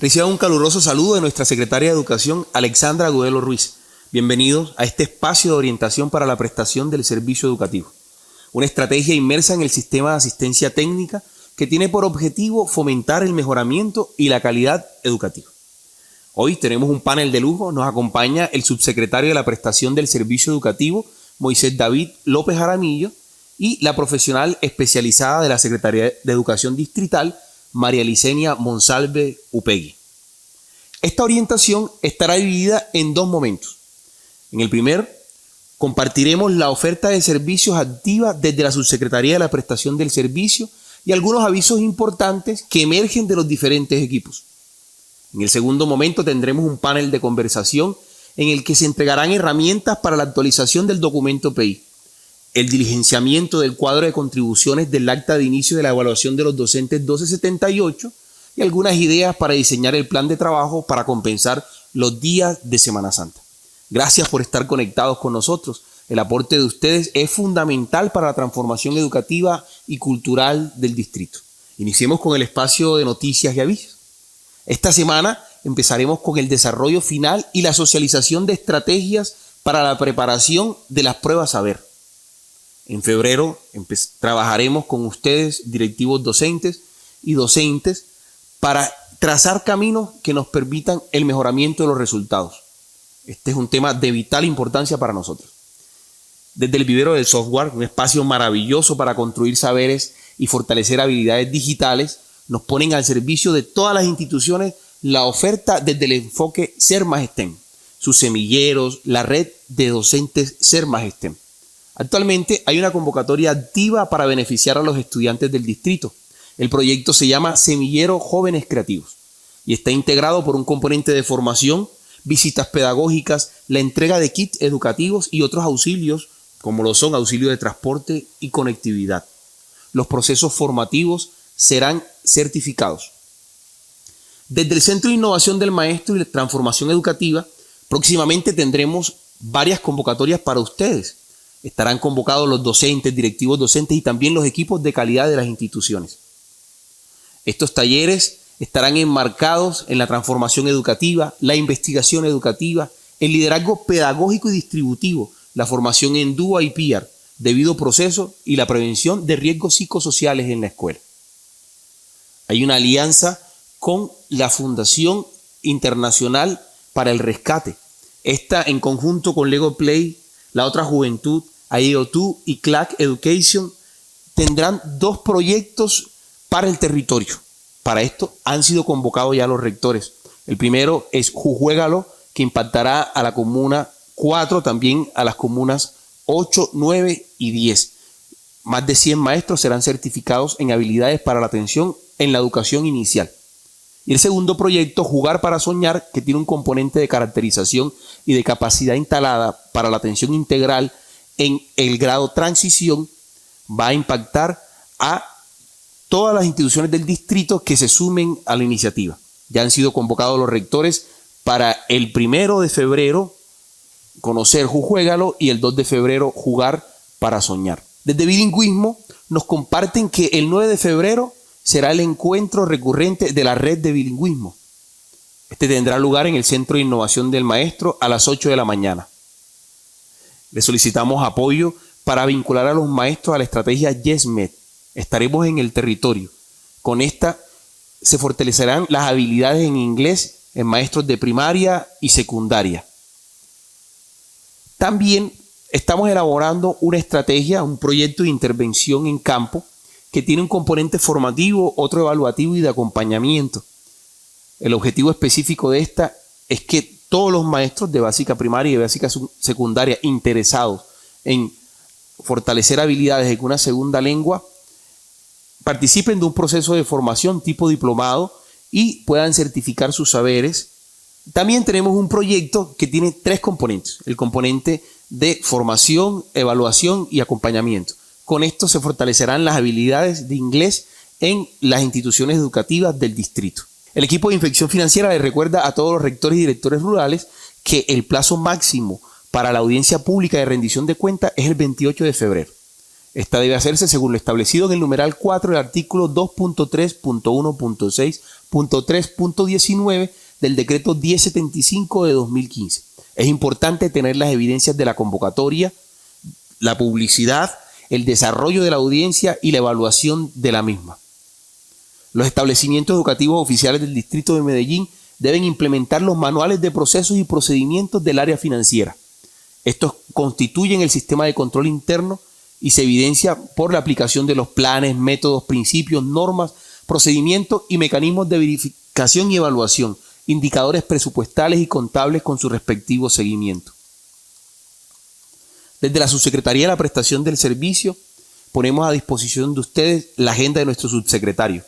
Reciban un caluroso saludo de nuestra secretaria de Educación, Alexandra Agudelo Ruiz. Bienvenidos a este espacio de orientación para la prestación del servicio educativo. Una estrategia inmersa en el sistema de asistencia técnica que tiene por objetivo fomentar el mejoramiento y la calidad educativa. Hoy tenemos un panel de lujo. Nos acompaña el subsecretario de la prestación del servicio educativo, Moisés David López Jaramillo, y la profesional especializada de la Secretaría de Educación Distrital, María Licenia Monsalve Upegui. Esta orientación estará dividida en dos momentos. En el primer, compartiremos la oferta de servicios activa desde la Subsecretaría de la Prestación del Servicio y algunos avisos importantes que emergen de los diferentes equipos. En el segundo momento tendremos un panel de conversación en el que se entregarán herramientas para la actualización del documento PI, el diligenciamiento del cuadro de contribuciones del acta de inicio de la evaluación de los docentes 1278 y algunas ideas para diseñar el plan de trabajo para compensar los días de Semana Santa. Gracias por estar conectados con nosotros. El aporte de ustedes es fundamental para la transformación educativa y cultural del distrito. Iniciemos con el espacio de noticias y avisos. Esta semana empezaremos con el desarrollo final y la socialización de estrategias para la preparación de las pruebas saber. En febrero trabajaremos con ustedes, directivos docentes y docentes, para trazar caminos que nos permitan el mejoramiento de los resultados. Este es un tema de vital importancia para nosotros. Desde el vivero del software, un espacio maravilloso para construir saberes y fortalecer habilidades digitales, nos ponen al servicio de todas las instituciones la oferta desde el enfoque Ser Más STEM, sus semilleros, la red de docentes Ser Más STEM. Actualmente hay una convocatoria activa para beneficiar a los estudiantes del distrito. El proyecto se llama Semillero Jóvenes Creativos y está integrado por un componente de formación, visitas pedagógicas, la entrega de kits educativos y otros auxilios, como lo son auxilio de transporte y conectividad. Los procesos formativos serán certificados. Desde el Centro de Innovación del Maestro y la Transformación Educativa, próximamente tendremos varias convocatorias para ustedes. Estarán convocados los docentes, directivos docentes y también los equipos de calidad de las instituciones. Estos talleres estarán enmarcados en la transformación educativa, la investigación educativa, el liderazgo pedagógico y distributivo, la formación en DUA y PIAR, debido proceso y la prevención de riesgos psicosociales en la escuela. Hay una alianza con la Fundación Internacional para el Rescate. Esta, en conjunto con Lego Play, La Otra Juventud, IO2 y CLAC Education, tendrán dos proyectos para el territorio. Para esto han sido convocados ya los rectores. El primero es Jujuégalo, que impactará a la comuna 4, también a las comunas 8, 9 y 10. Más de 100 maestros serán certificados en habilidades para la atención en la educación inicial. Y el segundo proyecto, Jugar para Soñar, que tiene un componente de caracterización y de capacidad instalada para la atención integral en el grado transición, va a impactar a todas las instituciones del distrito que se sumen a la iniciativa. Ya han sido convocados los rectores para el 1 de febrero conocer Jujuégalo y el 2 de febrero Jugar para Soñar. Desde Bilingüismo nos comparten que el 9 de febrero será el encuentro recurrente de la red de bilingüismo. Este tendrá lugar en el Centro de Innovación del Maestro a las 8 de la mañana. Le solicitamos apoyo para vincular a los maestros a la estrategia YesMed. Estaremos en el territorio. Con esta se fortalecerán las habilidades en inglés en maestros de primaria y secundaria. También estamos elaborando una estrategia, un proyecto de intervención en campo que tiene un componente formativo, otro evaluativo y de acompañamiento. El objetivo específico de esta es que todos los maestros de básica primaria y de básica secundaria interesados en fortalecer habilidades en una segunda lengua participen de un proceso de formación tipo diplomado y puedan certificar sus saberes. También tenemos un proyecto que tiene tres componentes: el componente de formación, evaluación y acompañamiento. Con esto se fortalecerán las habilidades de inglés en las instituciones educativas del distrito. El equipo de Inspección Financiera les recuerda a todos los rectores y directores rurales que el plazo máximo para la audiencia pública de rendición de cuentas es el 28 de febrero. Esta debe hacerse según lo establecido en el numeral 4 del artículo 2.3.1.6 3.19 del decreto 1075 de 2015. Es importante tener las evidencias de la convocatoria, la publicidad, el desarrollo de la audiencia y la evaluación de la misma. Los establecimientos educativos oficiales del Distrito de Medellín deben implementar los manuales de procesos y procedimientos del área financiera. Estos constituyen el sistema de control interno y se evidencia por la aplicación de los planes, métodos, principios, normas, procedimientos y mecanismos de verificación y evaluación, indicadores presupuestales y contables con su respectivo seguimiento. Desde la Subsecretaría de la Prestación del Servicio ponemos a disposición de ustedes la agenda de nuestro subsecretario.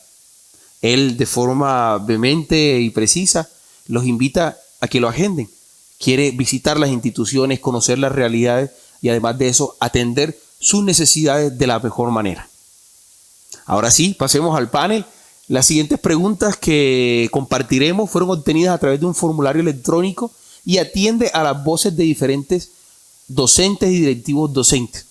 Él, de forma vehemente y precisa, los invita a que lo agenden. Quiere visitar las instituciones, conocer las realidades y además de eso atender sus necesidades de la mejor manera. Ahora sí, pasemos al panel. Las siguientes preguntas que compartiremos fueron obtenidas a través de un formulario electrónico y atiende a las voces de diferentes docentes y directivos docentes.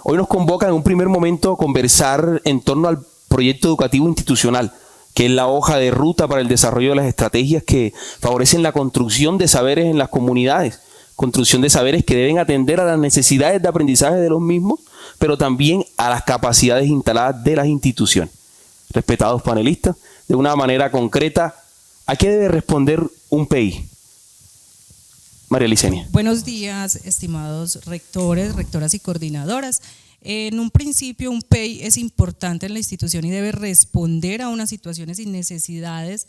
Hoy nos convoca en un primer momento a conversar en torno al proyecto educativo institucional, que es la hoja de ruta para el desarrollo de las estrategias que favorecen la construcción de saberes en las comunidades, construcción de saberes que deben atender a las necesidades de aprendizaje de los mismos, pero también a las capacidades instaladas de las instituciones. Respetados panelistas, de una manera concreta, ¿a qué debe responder un PEI? María Licenia. Buenos días, estimados rectores, rectoras y coordinadoras. En un principio, un PEI es importante en la institución y debe responder a unas situaciones y necesidades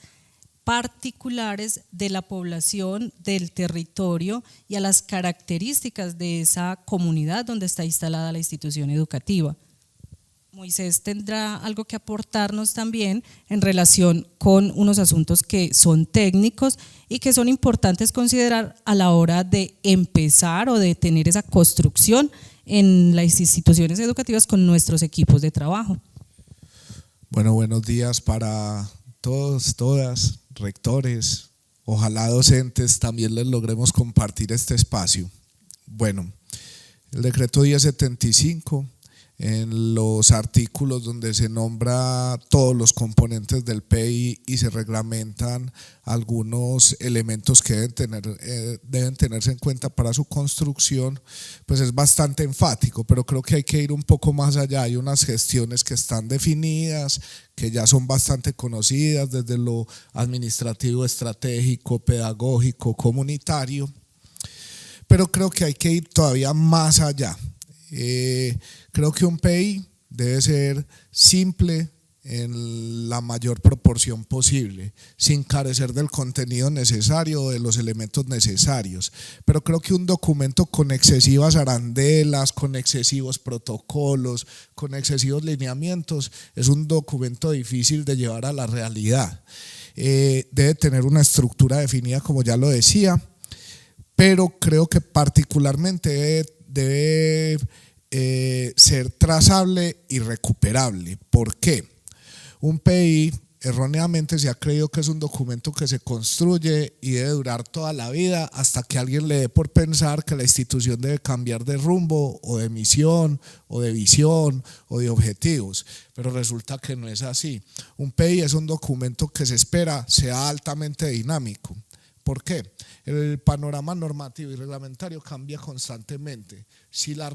particulares de la población, del territorio y a las características de esa comunidad donde está instalada la institución educativa. Moisés tendrá algo que aportarnos también en relación con unos asuntos que son técnicos y que son importantes considerar a la hora de empezar o de tener esa construcción en las instituciones educativas con nuestros equipos de trabajo. Bueno, buenos días para todos, todas, rectores, ojalá docentes también les logremos compartir este espacio. Bueno, el decreto 1075, en los artículos donde se nombra todos los componentes del PEI y se reglamentan algunos elementos que deben tenerse en cuenta para su construcción, pues es bastante enfático, pero creo que hay que ir un poco más allá. Hay unas gestiones que están definidas, que ya son bastante conocidas desde lo administrativo, estratégico, pedagógico, comunitario, pero creo que hay que ir todavía más allá. Creo que un PEI debe ser simple en la mayor proporción posible, sin carecer del contenido necesario o de los elementos necesarios, pero creo que un documento con excesivas arandelas, con excesivos protocolos, con excesivos lineamientos, es un documento difícil de llevar a la realidad. Debe tener una estructura definida, como ya lo decía, pero creo que particularmente debe ser trazable y recuperable. ¿Por qué? Un PEI erróneamente se ha creído que es un documento que se construye y debe durar toda la vida hasta que alguien le dé por pensar que la institución debe cambiar de rumbo o de misión o de visión o de objetivos, pero resulta que no es así. Un PEI es un documento que se espera sea altamente dinámico. ¿Por qué? El panorama normativo y reglamentario cambia constantemente. Si la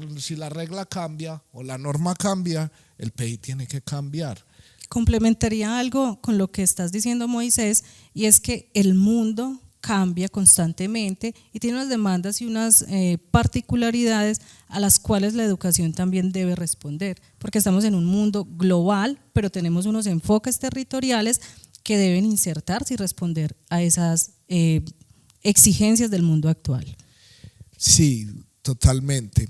regla cambia o la norma cambia, el PEI tiene que cambiar. Complementaría algo con lo que estás diciendo, Moisés, y es que el mundo cambia constantemente y tiene unas demandas y unas particularidades a las cuales la educación también debe responder, porque estamos en un mundo global, pero tenemos unos enfoques territoriales que deben insertarse y responder a esas exigencias del mundo actual. Sí, totalmente.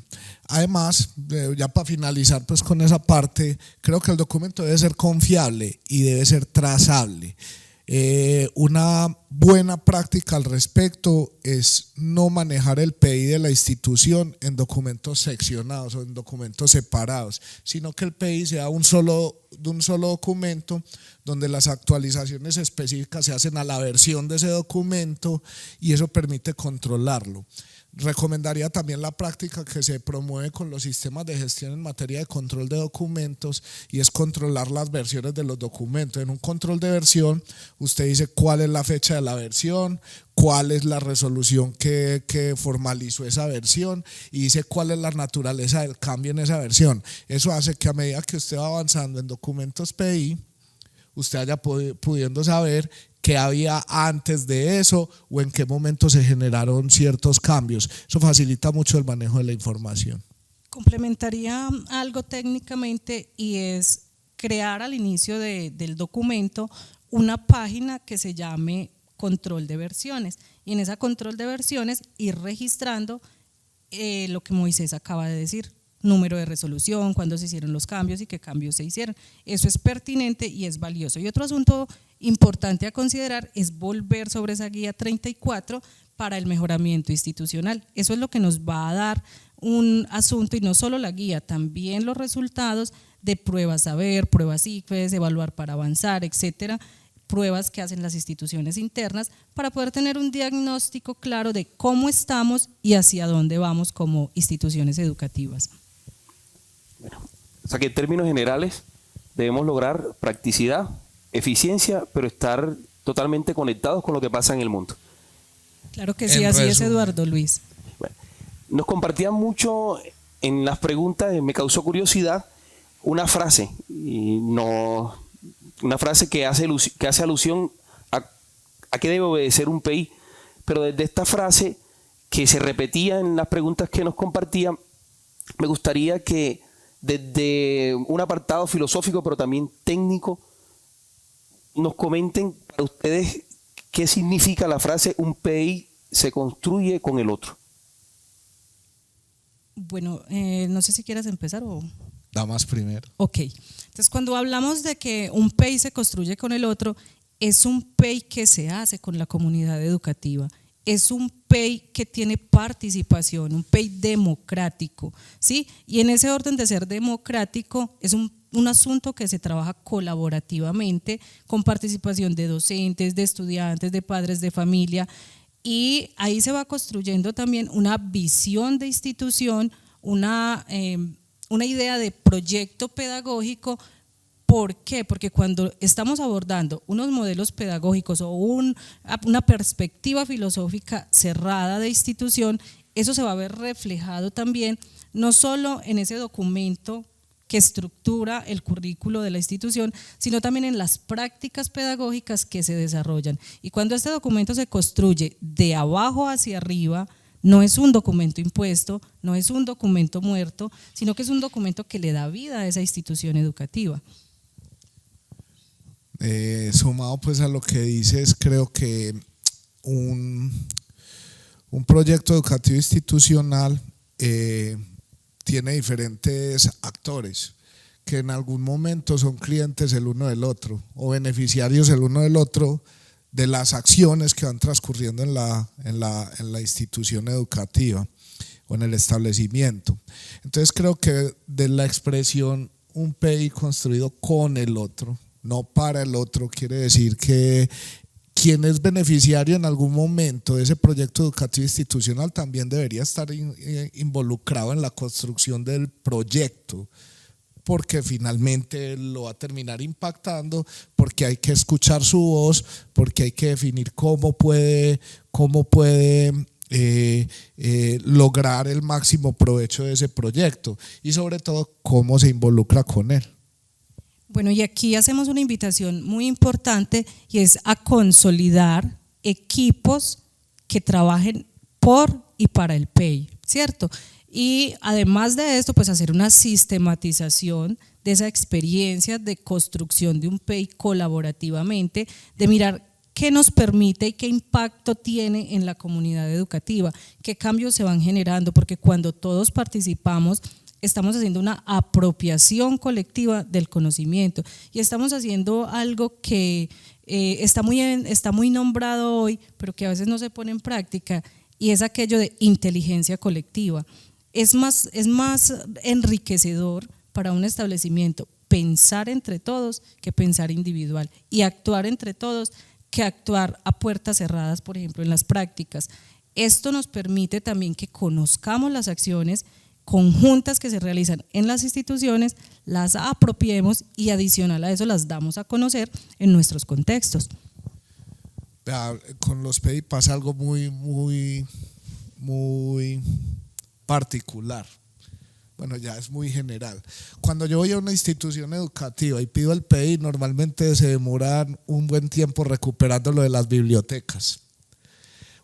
Además, ya para finalizar pues con esa parte, creo que el documento debe ser confiable y debe ser trazable. Una buena práctica al respecto es no manejar el PEI de la institución en documentos seccionados o en documentos separados, sino que el PEI sea de un solo documento donde las actualizaciones específicas se hacen a la versión de ese documento y eso permite controlarlo. Recomendaría también la práctica que se promueve con los sistemas de gestión en materia de control de documentos, y es controlar las versiones de los documentos. En un control de versión usted dice cuál es la fecha de la versión, cuál es la resolución que formalizó esa versión, y dice cuál es la naturaleza del cambio en esa versión. Eso hace que a medida que usted va avanzando en documentos PI, usted haya pudiendo saber qué había antes de eso o en qué momento se generaron ciertos cambios. Eso facilita mucho el manejo de la información. Complementaría algo técnicamente, y es crear al inicio del documento una página que se llame control de versiones, y en esa control de versiones ir registrando lo que Moisés acaba de decir: número de resolución, cuándo se hicieron los cambios y qué cambios se hicieron. Eso es pertinente y es valioso. Y otro asunto importante a considerar es volver sobre esa guía 34 para el mejoramiento institucional. Eso es lo que nos va a dar un asunto, y no solo la guía, también los resultados de pruebas saber, pruebas ICFES, evaluar para avanzar, etcétera, pruebas que hacen las instituciones internas, para poder tener un diagnóstico claro de cómo estamos y hacia dónde vamos como instituciones educativas. Bueno, o sea que en términos generales debemos lograr practicidad, eficiencia, pero estar totalmente conectados con lo que pasa en el mundo. Claro que sí, así es, Eduardo Luis. Bueno, nos compartían mucho en las preguntas, me causó curiosidad una frase, una frase que hace alusión a qué debe obedecer un PI, pero desde esta frase que se repetía en las preguntas que nos compartían, me gustaría que desde un apartado filosófico, pero también técnico, nos comenten para ustedes qué significa la frase: un PI se construye con el otro. Bueno, no sé si quieras empezar o… Damas primero. Ok, entonces cuando hablamos de que un PEI se construye con el otro, es un PEI que se hace con la comunidad educativa, es un PEI que tiene participación, un PEI democrático, ¿sí? Y en ese orden de ser democrático es un asunto que se trabaja colaborativamente, con participación de docentes, de estudiantes, de padres de familia, y ahí se va construyendo también una visión de institución, una idea de proyecto pedagógico. ¿Por qué? Porque cuando estamos abordando unos modelos pedagógicos o una perspectiva filosófica cerrada de institución, eso se va a ver reflejado también, no solo en ese documento que estructura el currículo de la institución, sino también en las prácticas pedagógicas que se desarrollan. Y cuando este documento se construye de abajo hacia arriba, no es un documento impuesto, no es un documento muerto, sino que es un documento que le da vida a esa institución educativa. Sumado pues a lo que dices, creo que un proyecto educativo institucional tiene diferentes actores que en algún momento son clientes el uno del otro o beneficiarios el uno del otro de las acciones que van transcurriendo en la institución educativa o en el establecimiento. Entonces creo que de la expresión un PI construido con el otro, no para el otro, quiere decir que quien es beneficiario en algún momento de ese proyecto educativo institucional también debería estar involucrado en la construcción del proyecto, porque finalmente lo va a terminar impactando, porque hay que escuchar su voz, porque hay que definir cómo puede lograr el máximo provecho de ese proyecto y sobre todo cómo se involucra con él. Bueno, y aquí hacemos una invitación muy importante, y es a consolidar equipos que trabajen por y para el PEI, ¿cierto? Y además de esto, pues hacer una sistematización de esa experiencia de construcción de un PEI colaborativamente, de mirar qué nos permite y qué impacto tiene en la comunidad educativa, qué cambios se van generando, porque cuando todos participamos estamos haciendo una apropiación colectiva del conocimiento y estamos haciendo algo que está muy nombrado hoy, pero que a veces no se pone en práctica, y es aquello de inteligencia colectiva. Es más enriquecedor para un establecimiento pensar entre todos que pensar individual, y actuar entre todos que actuar a puertas cerradas, por ejemplo, en las prácticas. Esto nos permite también que conozcamos las acciones conjuntas que se realizan en las instituciones, las apropiemos y adicional a eso las damos a conocer en nuestros contextos. Con los PEI pasa algo muy particular. Bueno, ya es muy general. Cuando yo voy a una institución educativa y pido el PEI, normalmente se demoran un buen tiempo recuperando lo de las bibliotecas.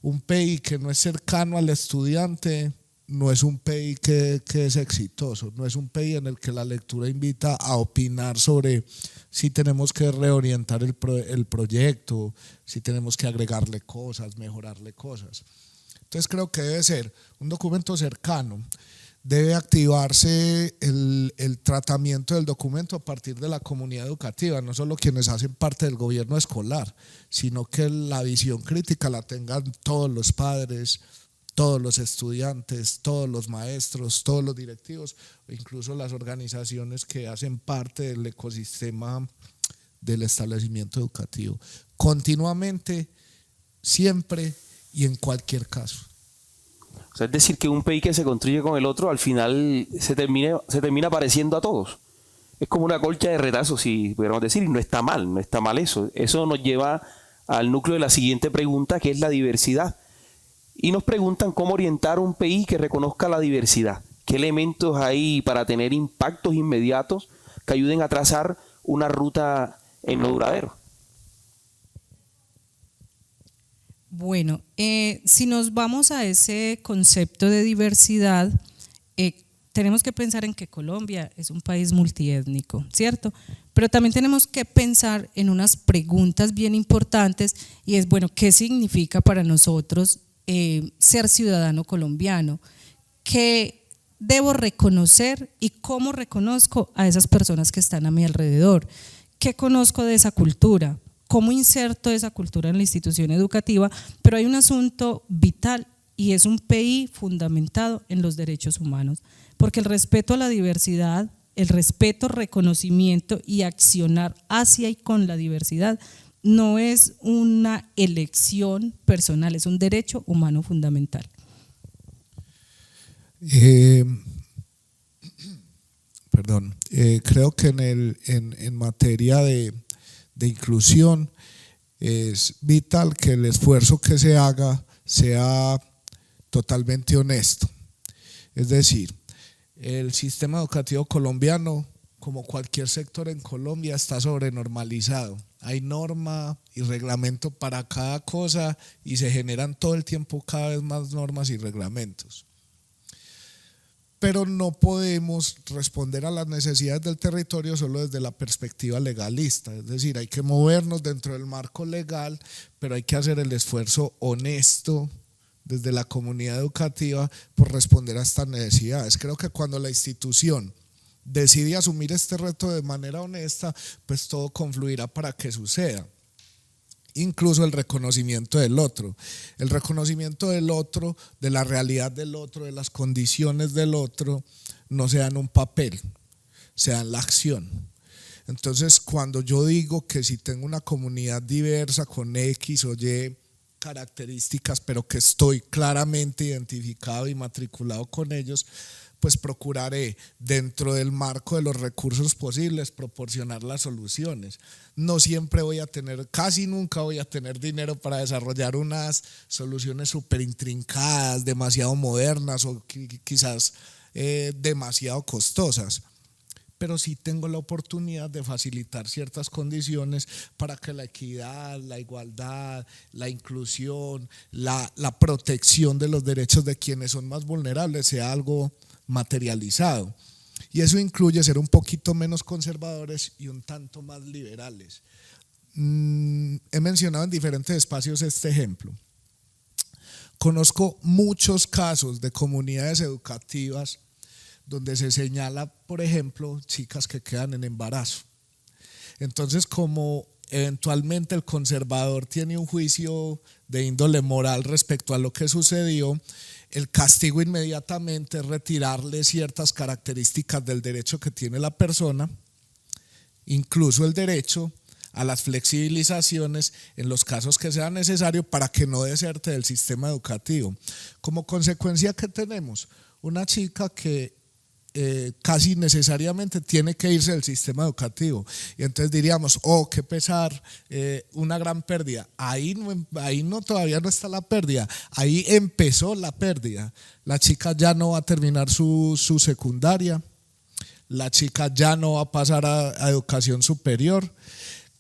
Un PEI que no es cercano al estudiante no es un PEI que es exitoso, no es un PEI en el que la lectura invita a opinar sobre si tenemos que reorientar el proyecto, si tenemos que agregarle cosas, mejorarle cosas. Entonces creo que debe ser un documento cercano. Debe activarse el tratamiento del documento a partir de la comunidad educativa, no solo quienes hacen parte del gobierno escolar, sino que la visión crítica la tengan todos los padres, todos los estudiantes, todos los maestros, todos los directivos, o incluso las organizaciones que hacen parte del ecosistema del establecimiento educativo. Continuamente, siempre y en cualquier caso. O sea, es decir, que un PEI que se construye con el otro, al final se termina pareciendo a todos. Es como una colcha de retazos, si pudiéramos decir, y no está mal eso. Eso nos lleva al núcleo de la siguiente pregunta, que es la diversidad. Y nos preguntan cómo orientar un PEI que reconozca la diversidad. ¿Qué elementos hay para tener impactos inmediatos que ayuden a trazar una ruta en lo duradero? Bueno, si nos vamos a ese concepto de diversidad, tenemos que pensar en que Colombia es un país multiétnico, ¿cierto? Pero también tenemos que pensar en unas preguntas bien importantes y es, bueno, ¿qué significa para nosotros ser ciudadano colombiano? ¿Qué debo reconocer y cómo reconozco a esas personas que están a mi alrededor? ¿Qué conozco de esa cultura? ¿Cómo inserto esa cultura en la institución educativa? Pero hay un asunto vital y es un PEI fundamentado en los derechos humanos, porque el respeto a la diversidad, el respeto, reconocimiento y accionar hacia y con la diversidad no es una elección personal, es un derecho humano fundamental. Creo que en materia de inclusión es vital que el esfuerzo que se haga sea totalmente honesto. Es decir, el sistema educativo colombiano, como cualquier sector en Colombia, está sobrenormalizado. Hay norma y reglamento para cada cosa y se generan todo el tiempo cada vez más normas y reglamentos. Pero no podemos responder a las necesidades del territorio solo desde la perspectiva legalista, es decir, hay que movernos dentro del marco legal, pero hay que hacer el esfuerzo honesto desde la comunidad educativa por responder a estas necesidades. Creo que cuando la institución decide asumir este reto de manera honesta, pues todo confluirá para que suceda. Incluso el reconocimiento del otro, de la realidad del otro, de las condiciones del otro, no se da en un papel, se da en la acción. Entonces, cuando yo digo que si tengo una comunidad diversa con X o Y características, pero que estoy claramente identificado y matriculado con ellos, pues procuraré, dentro del marco de los recursos posibles, proporcionar las soluciones. No siempre voy a tener, casi nunca voy a tener dinero para desarrollar unas soluciones súper intrincadas, demasiado modernas o quizás demasiado costosas, pero sí tengo la oportunidad de facilitar ciertas condiciones para que la equidad, la igualdad, la inclusión, la protección de los derechos de quienes son más vulnerables sea algo materializado. Y eso incluye ser un poquito menos conservadores y un tanto más liberales. He mencionado en diferentes espacios este ejemplo. Conozco muchos casos de comunidades educativas donde se señala, por ejemplo, chicas que quedan en embarazo. Entonces, como eventualmente el conservador tiene un juicio de índole moral respecto a lo que sucedió, el castigo inmediatamente es retirarle ciertas características del derecho que tiene la persona, incluso el derecho a las flexibilizaciones en los casos que sea necesario para que no deserte del sistema educativo. Como consecuencia, ¿qué tenemos? Una chica que casi necesariamente tiene que irse del sistema educativo y entonces diríamos, oh, qué pesar, una gran pérdida. Ahí no, todavía no está la pérdida, ahí empezó la pérdida. La chica ya no va a terminar su secundaria, la chica ya no va a pasar a educación superior,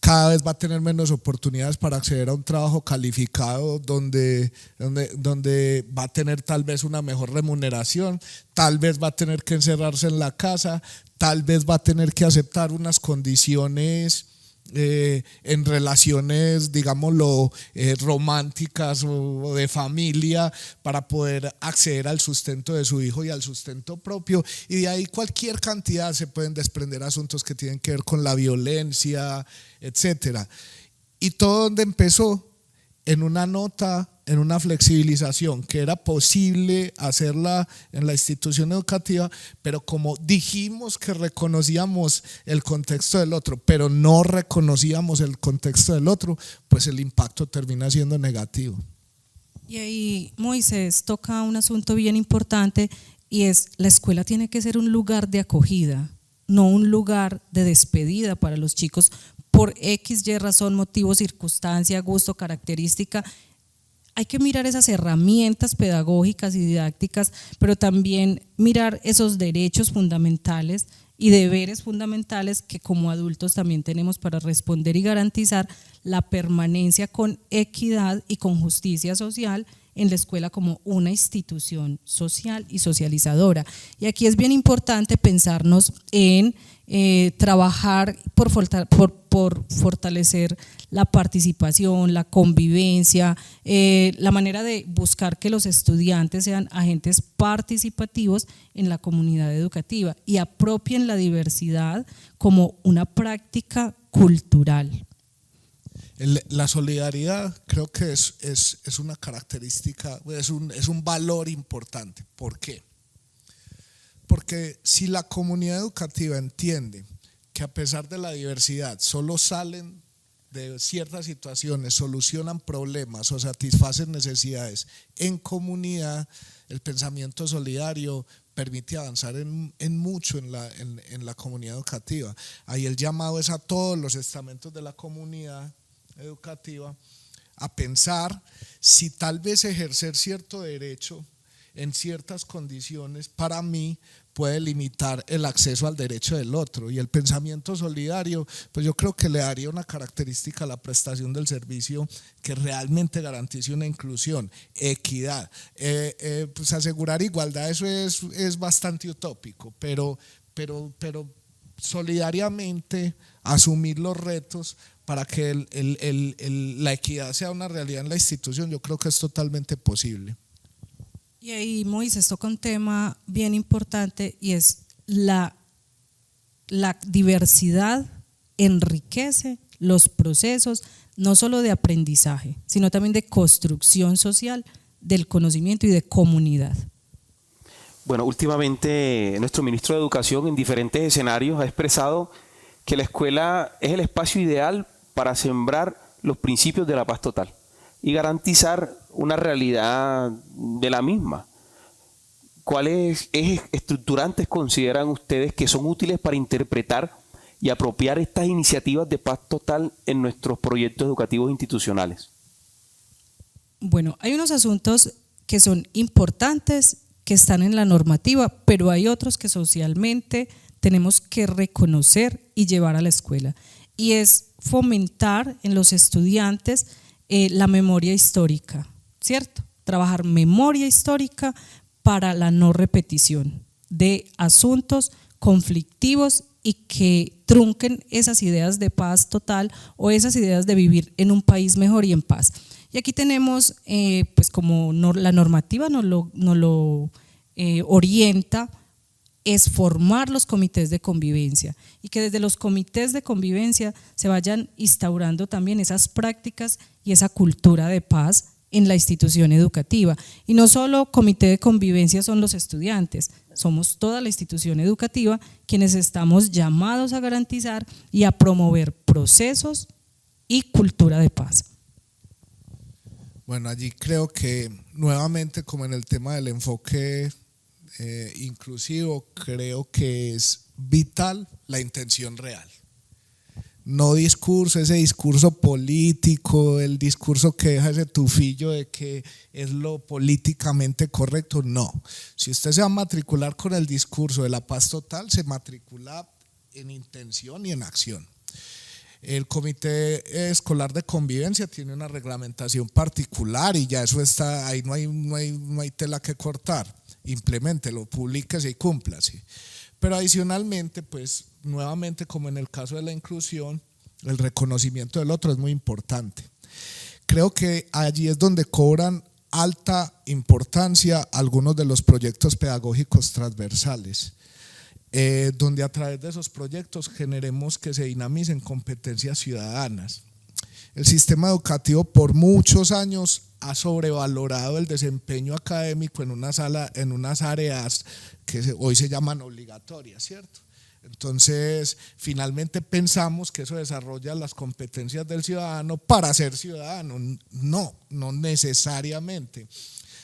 cada vez va a tener menos oportunidades para acceder a un trabajo calificado donde va a tener tal vez una mejor remuneración, tal vez va a tener que encerrarse en la casa, tal vez va a tener que aceptar unas condiciones en relaciones, digámoslo, románticas o de familia para poder acceder al sustento de su hijo y al sustento propio, y de ahí cualquier cantidad se pueden desprender asuntos que tienen que ver con la violencia, etcétera. Y todo donde empezó, en una nota, en una flexibilización que era posible hacerla en la institución educativa, pero como dijimos que reconocíamos el contexto del otro, pero no reconocíamos el contexto del otro, pues el impacto termina siendo negativo. Y ahí Moisés toca un asunto bien importante, y es: la escuela tiene que ser un lugar de acogida, no un lugar de despedida para los chicos por X, Y razón, motivo, circunstancia, gusto, característica. Hay que mirar esas herramientas pedagógicas y didácticas, pero también mirar esos derechos fundamentales y deberes fundamentales que como adultos también tenemos para responder y garantizar la permanencia con equidad y con justicia social en la escuela como una institución social y socializadora. Y aquí es bien importante pensarnos en trabajar por fortalecer la participación, la convivencia, la manera de buscar que los estudiantes sean agentes participativos en la comunidad educativa y apropien la diversidad como una práctica cultural. La solidaridad creo que es una característica, es un valor importante. ¿Por qué? Porque si la comunidad educativa entiende que a pesar de la diversidad solo salen de ciertas situaciones, solucionan problemas o satisfacen necesidades en comunidad, el pensamiento solidario permite avanzar en mucho en la comunidad educativa. Ahí el llamado es a todos los estamentos de la comunidad educativa a pensar si tal vez ejercer cierto derecho en ciertas condiciones para mí puede limitar el acceso al derecho del otro, y el pensamiento solidario pues yo creo que le daría una característica a la prestación del servicio que realmente garantice una inclusión, equidad, pues asegurar igualdad, eso es bastante utópico, pero solidariamente asumir los retos para que la equidad sea una realidad en la institución, yo creo que es totalmente posible. Y ahí Moisés toca un tema bien importante, y es la diversidad enriquece los procesos no solo de aprendizaje, sino también de construcción social del conocimiento y de comunidad. Bueno, últimamente nuestro ministro de Educación en diferentes escenarios ha expresado que la escuela es el espacio ideal para sembrar los principios de la paz total y garantizar una realidad de la misma. ¿Cuáles ejes estructurantes consideran ustedes que son útiles para interpretar y apropiar estas iniciativas de paz total en nuestros proyectos educativos institucionales? Bueno, hay unos asuntos que son importantes, que están en la normativa, pero hay otros que socialmente tenemos que reconocer y llevar a la escuela, y es fomentar en los estudiantes la memoria histórica, ¿cierto? Trabajar memoria histórica para la no repetición de asuntos conflictivos y que trunquen esas ideas de paz total o esas ideas de vivir en un país mejor y en paz. Y aquí tenemos, pues como la normativa nos lo orienta, es formar los comités de convivencia, y que desde los comités de convivencia se vayan instaurando también esas prácticas y esa cultura de paz en la institución educativa. Y no solo comité de convivencia son los estudiantes, somos toda la institución educativa quienes estamos llamados a garantizar y a promover procesos y cultura de paz. Bueno, allí creo que nuevamente, como en el tema del enfoque inclusivo, creo que es vital la intención real. No discurso, ese discurso político, el discurso que deja ese tufillo de que es lo políticamente correcto, no. Si usted se va a matricular con el discurso de la paz total, se matricula en intención y en acción. El Comité Escolar de Convivencia tiene una reglamentación particular y ya eso está, ahí no hay tela que cortar. Impleméntelo, publíquese y cúmplase. Pero adicionalmente, pues nuevamente, como en el caso de la inclusión, el reconocimiento del otro es muy importante. Creo que allí es donde cobran alta importancia algunos de los proyectos pedagógicos transversales, donde a través de esos proyectos generemos que se dinamicen competencias ciudadanas. El sistema educativo por muchos años ha sobrevalorado el desempeño académico en unas áreas que hoy se llaman obligatorias, ¿cierto? Entonces, finalmente pensamos que eso desarrolla las competencias del ciudadano para ser ciudadano. No necesariamente.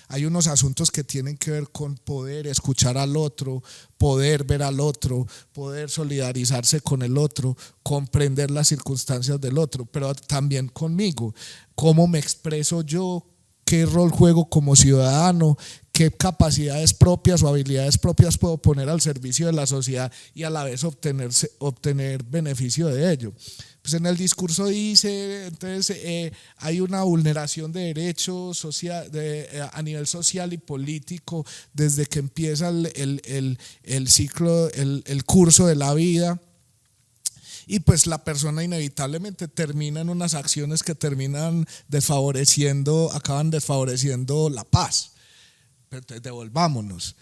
Hay unos asuntos que tienen que ver con poder escuchar al otro, poder ver al otro, poder solidarizarse con el otro, comprender las circunstancias del otro, pero también conmigo, cómo me expreso yo, qué rol juego como ciudadano, qué capacidades propias o habilidades propias puedo poner al servicio de la sociedad y a la vez obtener beneficio de ello. Pues en el discurso dice, entonces hay una vulneración de derechos a nivel social y político desde que empieza el ciclo, el curso de la vida. Y pues la persona inevitablemente termina en unas acciones que acaban desfavoreciendo la paz. Pero entonces devolvámonos.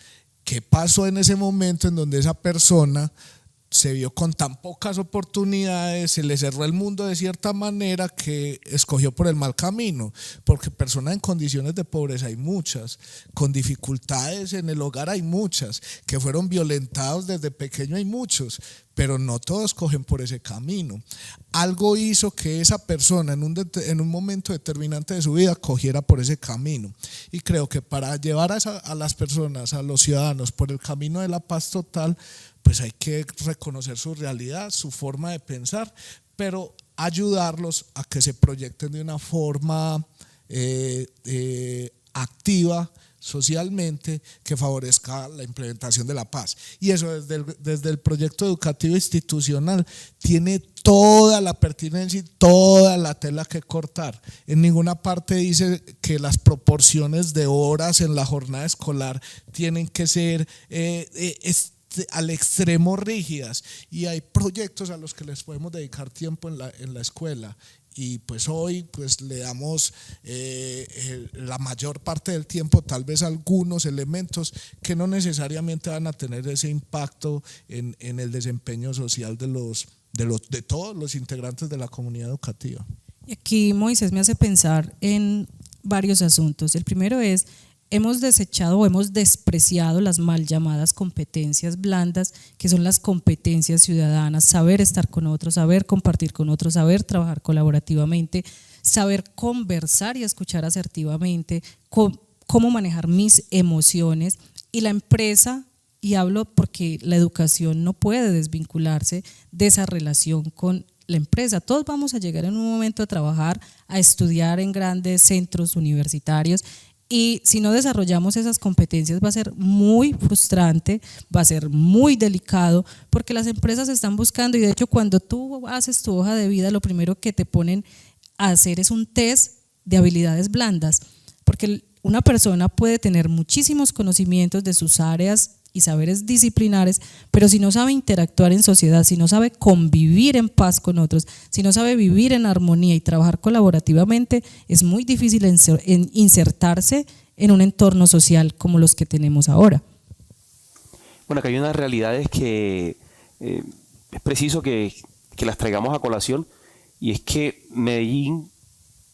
¿Qué pasó en ese momento en donde esa persona se vio con tan pocas oportunidades, se le cerró el mundo de cierta manera que escogió por el mal camino? Porque personas en condiciones de pobreza hay muchas, con dificultades en el hogar hay muchas, que fueron violentados desde pequeño hay muchos, pero no todos cogen por ese camino. Algo hizo que esa persona en un momento determinante de su vida cogiera por ese camino. Y creo que para llevar a las personas, a los ciudadanos, por el camino de la paz total, pues hay que reconocer su realidad, su forma de pensar, pero ayudarlos a que se proyecten de una forma activa socialmente que favorezca la implementación de la paz. Y eso desde el proyecto educativo institucional tiene toda la pertinencia y toda la tela que cortar. En ninguna parte dice que las proporciones de horas en la jornada escolar tienen que ser al extremo rígidas, y hay proyectos a los que les podemos dedicar tiempo en la escuela. Y pues hoy pues le damos la mayor parte del tiempo tal vez algunos elementos que no necesariamente van a tener ese impacto en el desempeño social de todos los integrantes de la comunidad educativa. Y aquí Moisés me hace pensar en varios asuntos. El primero es, hemos desechado o hemos despreciado las mal llamadas competencias blandas, que son las competencias ciudadanas: saber estar con otros, saber compartir con otros, saber trabajar colaborativamente, saber conversar y escuchar asertivamente, cómo manejar mis emociones. Y la empresa, y hablo porque la educación no puede desvincularse de esa relación con la empresa. Todos vamos a llegar en un momento a trabajar, a estudiar en grandes centros universitarios, y si no desarrollamos esas competencias va a ser muy frustrante, va a ser muy delicado, porque las empresas están buscando, y de hecho cuando tú haces tu hoja de vida, lo primero que te ponen a hacer es un test de habilidades blandas, porque una persona puede tener muchísimos conocimientos de sus áreas y saberes disciplinares, pero si no sabe interactuar en sociedad, si no sabe convivir en paz con otros, si no sabe vivir en armonía y trabajar colaborativamente, es muy difícil insertarse en un entorno social como los que tenemos ahora. Bueno, acá hay unas realidades que es preciso que las traigamos a colación, y es que Medellín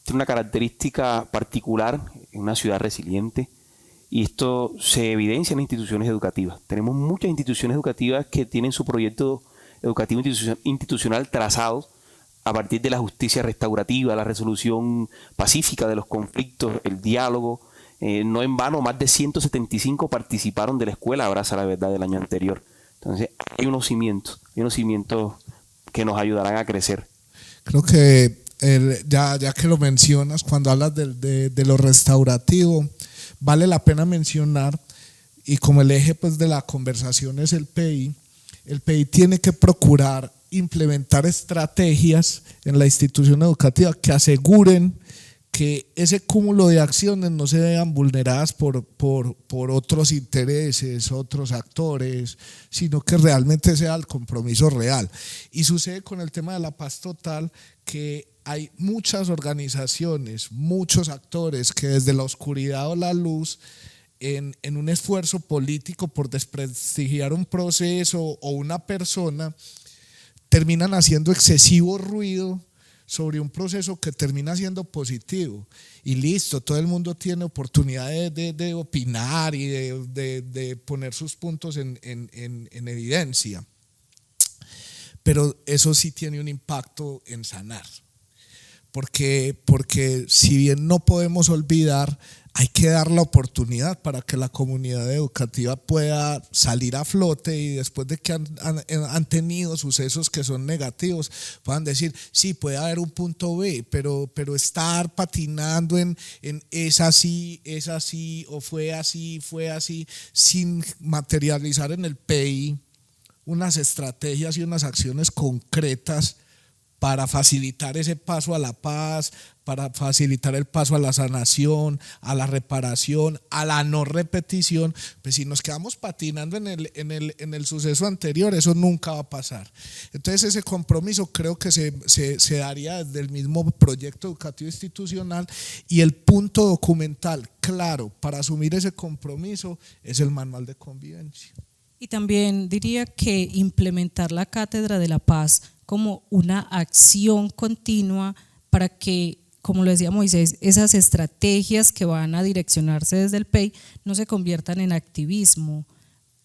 tiene una característica particular, es una ciudad resiliente, y esto se evidencia en las instituciones educativas. Tenemos muchas instituciones educativas que tienen su proyecto educativo institucional trazado a partir de la justicia restaurativa, la resolución pacífica de los conflictos, el diálogo. No en vano, más de 175 participaron de la escuela Abraza la Verdad del año anterior. Entonces, hay unos cimientos que nos ayudarán a crecer. Creo que ya que lo mencionas, cuando hablas de lo restaurativo, vale la pena mencionar, y como el eje pues, de la conversación es el PI tiene que procurar implementar estrategias en la institución educativa que aseguren que ese cúmulo de acciones no se vean vulneradas por otros intereses, otros actores, sino que realmente sea el compromiso real. Y sucede con el tema de la paz total que hay muchas organizaciones, muchos actores que desde la oscuridad o la luz, en un esfuerzo político por desprestigiar un proceso o una persona, terminan haciendo excesivo ruido sobre un proceso que termina siendo positivo y listo, todo el mundo tiene oportunidad de opinar y de poner sus puntos en evidencia, pero eso sí tiene un impacto en sanar, porque si bien no podemos olvidar, hay que dar la oportunidad para que la comunidad educativa pueda salir a flote y después de que han tenido sucesos que son negativos, puedan decir, sí, puede haber un punto B, pero estar patinando en es así, o fue así, sin materializar en el PI unas estrategias y unas acciones concretas para facilitar ese paso a la paz, para facilitar el paso a la sanación, a la reparación, a la no repetición. Pues si nos quedamos patinando en el suceso anterior, eso nunca va a pasar. Entonces ese compromiso creo que se daría desde el mismo proyecto educativo institucional, y el punto documental claro para asumir ese compromiso es el manual de convivencia. Y también diría que implementar la Cátedra de la Paz como una acción continua para que, como lo decía Moisés, esas estrategias que van a direccionarse desde el PEI no se conviertan en activismo.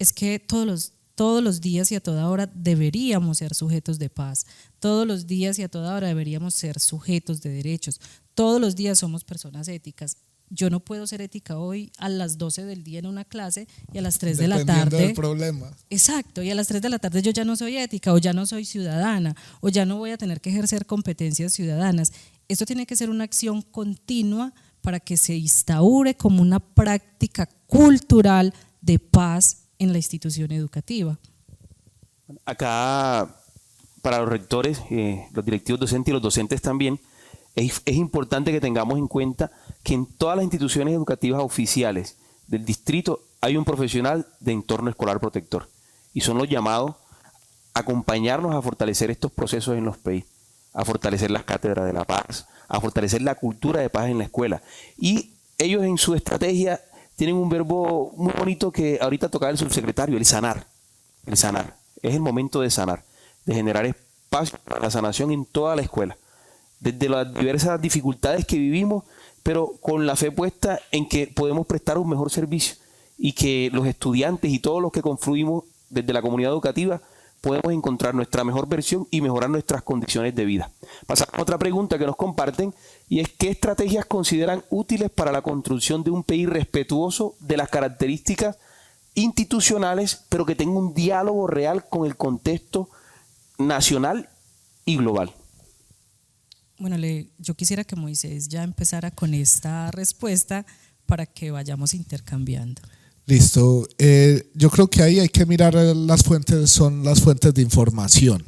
Es que todos los días y a toda hora deberíamos ser sujetos de paz, todos los días y a toda hora deberíamos ser sujetos de derechos, todos los días somos personas éticas. Yo no puedo ser ética hoy a las 12 del día en una clase y a las 3 de la tarde. Dependiendo del problema. Exacto, y a las 3 de la tarde yo ya no soy ética, o ya no soy ciudadana, o ya no voy a tener que ejercer competencias ciudadanas. Esto tiene que ser una acción continua para que se instaure como una práctica cultural de paz en la institución educativa. Acá, para los rectores, los directivos docentes y los docentes también, es importante que tengamos en cuenta que en todas las instituciones educativas oficiales del distrito hay un profesional de entorno escolar protector, y son los llamados a acompañarnos a fortalecer estos procesos en los PEI, a fortalecer las cátedras de la paz, a fortalecer la cultura de paz en la escuela. Y ellos en su estrategia tienen un verbo muy bonito que ahorita tocaba el subsecretario, el sanar. El sanar. Es el momento de sanar, de generar espacio para la sanación en toda la escuela, desde las diversas dificultades que vivimos, pero con la fe puesta en que podemos prestar un mejor servicio y que los estudiantes y todos los que confluimos desde la comunidad educativa podemos encontrar nuestra mejor versión y mejorar nuestras condiciones de vida. Pasamos a otra pregunta que nos comparten, y es: ¿qué estrategias consideran útiles para la construcción de un PEI respetuoso de las características institucionales, pero que tenga un diálogo real con el contexto nacional y global? Bueno, yo quisiera que Moisés ya empezara con esta respuesta para que vayamos intercambiando. Listo. Yo creo que ahí hay que mirar las fuentes, son las fuentes de información.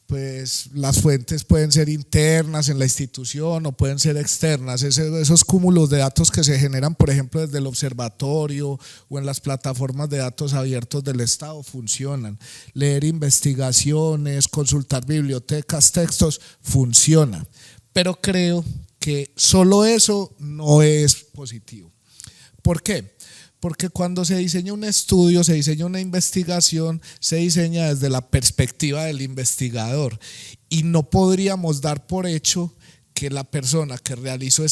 Pues las fuentes pueden ser internas en la institución o pueden ser externas. Esos cúmulos de datos que se generan, por ejemplo, desde el observatorio o en las plataformas de datos abiertos del Estado funcionan. Leer investigaciones, consultar bibliotecas, textos, funciona. Pero creo que solo eso no es positivo. ¿Por qué? Porque cuando se diseña un estudio, se diseña una investigación, se diseña desde la perspectiva del investigador, y no podríamos dar por hecho que la persona que realizó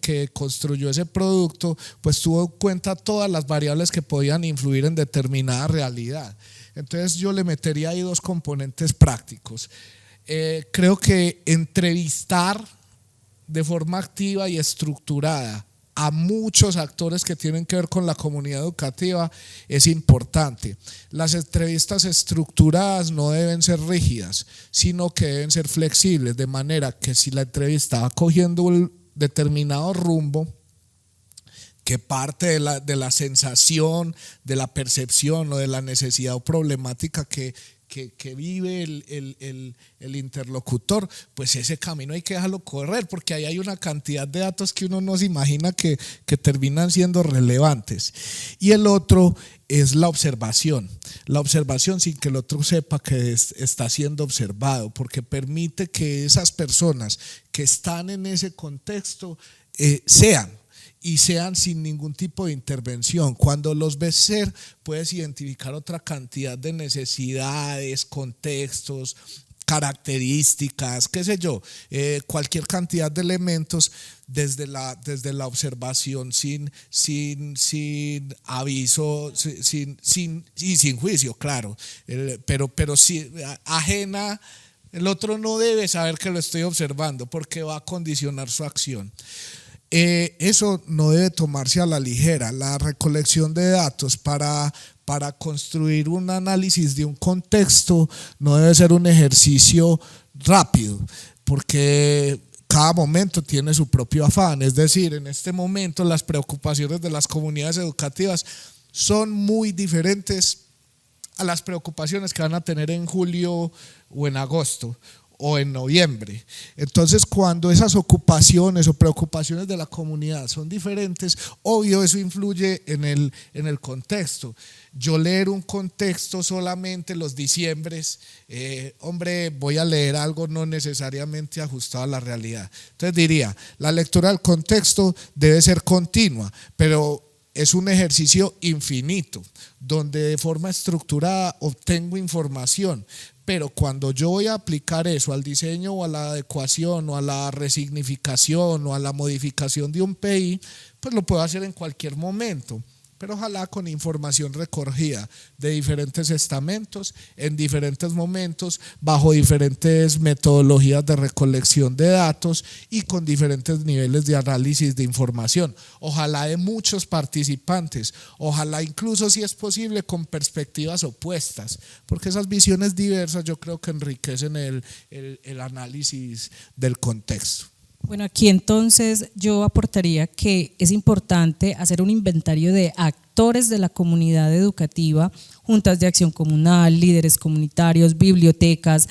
que construyó ese producto, pues tuvo en cuenta todas las variables que podían influir en determinada realidad. Entonces yo le metería ahí dos componentes prácticos. Creo que entrevistar de forma activa y estructurada a muchos actores que tienen que ver con la comunidad educativa es importante. Las entrevistas estructuradas no deben ser rígidas, sino que deben ser flexibles, de manera que si la entrevista va cogiendo un determinado rumbo, que parte de la sensación, de la percepción o de la necesidad o problemática que vive el interlocutor, pues ese camino hay que dejarlo correr, porque ahí hay una cantidad de datos que uno no se imagina que terminan siendo relevantes. Y el otro es la observación sin que el otro sepa que está siendo observado, porque permite que esas personas que están en ese contexto sean sin ningún tipo de intervención. Cuando los ves ser, puedes identificar otra cantidad de necesidades, contextos, características, qué sé yo, cualquier cantidad de elementos desde la observación sin aviso, sin juicio, claro, pero sí ajena. El otro no debe saber que lo estoy observando porque va a condicionar su acción. Eso no debe tomarse a la ligera. La recolección de datos para construir un análisis de un contexto no debe ser un ejercicio rápido, porque cada momento tiene su propio afán. Es decir, en este momento las preocupaciones de las comunidades educativas son muy diferentes a las preocupaciones que van a tener en julio o en agosto o en noviembre. Entonces, cuando esas ocupaciones o preocupaciones de la comunidad son diferentes, obvio eso influye en el contexto. Yo leer un contexto solamente los diciembres, voy a leer algo no necesariamente ajustado a la realidad. Entonces diría, la lectura del contexto debe ser continua, pero es un ejercicio infinito, donde de forma estructurada obtengo información. Pero cuando yo voy a aplicar eso al diseño o a la adecuación o a la resignificación o a la modificación de un PI, pues lo puedo hacer en cualquier momento, pero ojalá con información recogida de diferentes estamentos, en diferentes momentos, bajo diferentes metodologías de recolección de datos y con diferentes niveles de análisis de información. Ojalá de muchos participantes, ojalá incluso si es posible con perspectivas opuestas, porque esas visiones diversas yo creo que enriquecen el análisis del contexto. Bueno, aquí entonces yo aportaría que es importante hacer un inventario de actores de la comunidad educativa, juntas de acción comunal, líderes comunitarios, bibliotecas,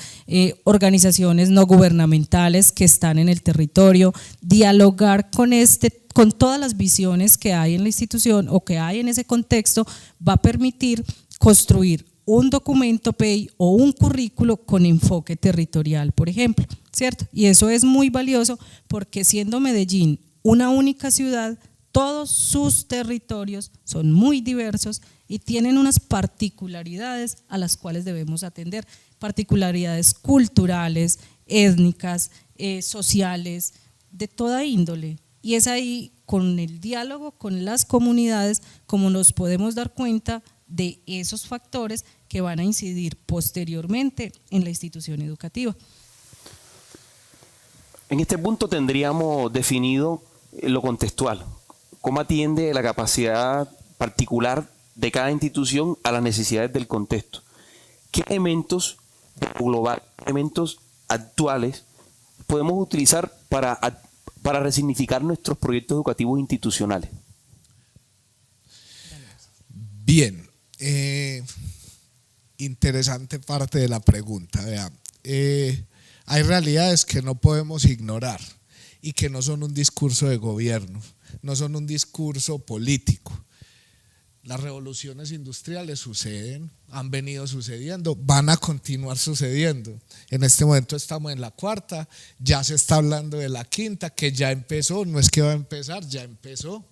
organizaciones no gubernamentales que están en el territorio, dialogar con todas las visiones que hay en la institución o que hay en ese contexto, va a permitir construir un documento PEI o un currículo con enfoque territorial, por ejemplo, ¿cierto? Y eso es muy valioso porque siendo Medellín una única ciudad, todos sus territorios son muy diversos y tienen unas particularidades a las cuales debemos atender, particularidades culturales, étnicas, sociales, de toda índole. Y es ahí con el diálogo con las comunidades como nos podemos dar cuenta de esos factores que van a incidir posteriormente en la institución educativa. En este punto tendríamos definido lo contextual, cómo atiende la capacidad particular de cada institución a las necesidades del contexto. ¿Qué elementos de lo global, elementos actuales podemos utilizar para resignificar nuestros proyectos educativos institucionales? Bien, interesante parte de la pregunta. Vean, hay realidades que no podemos ignorar y que no son un discurso de gobierno, no son un discurso político. Las revoluciones industriales suceden, han venido sucediendo, van a continuar sucediendo. En este momento estamos en la cuarta, ya se está hablando de la quinta, que ya empezó, no es que va a empezar, ya empezó.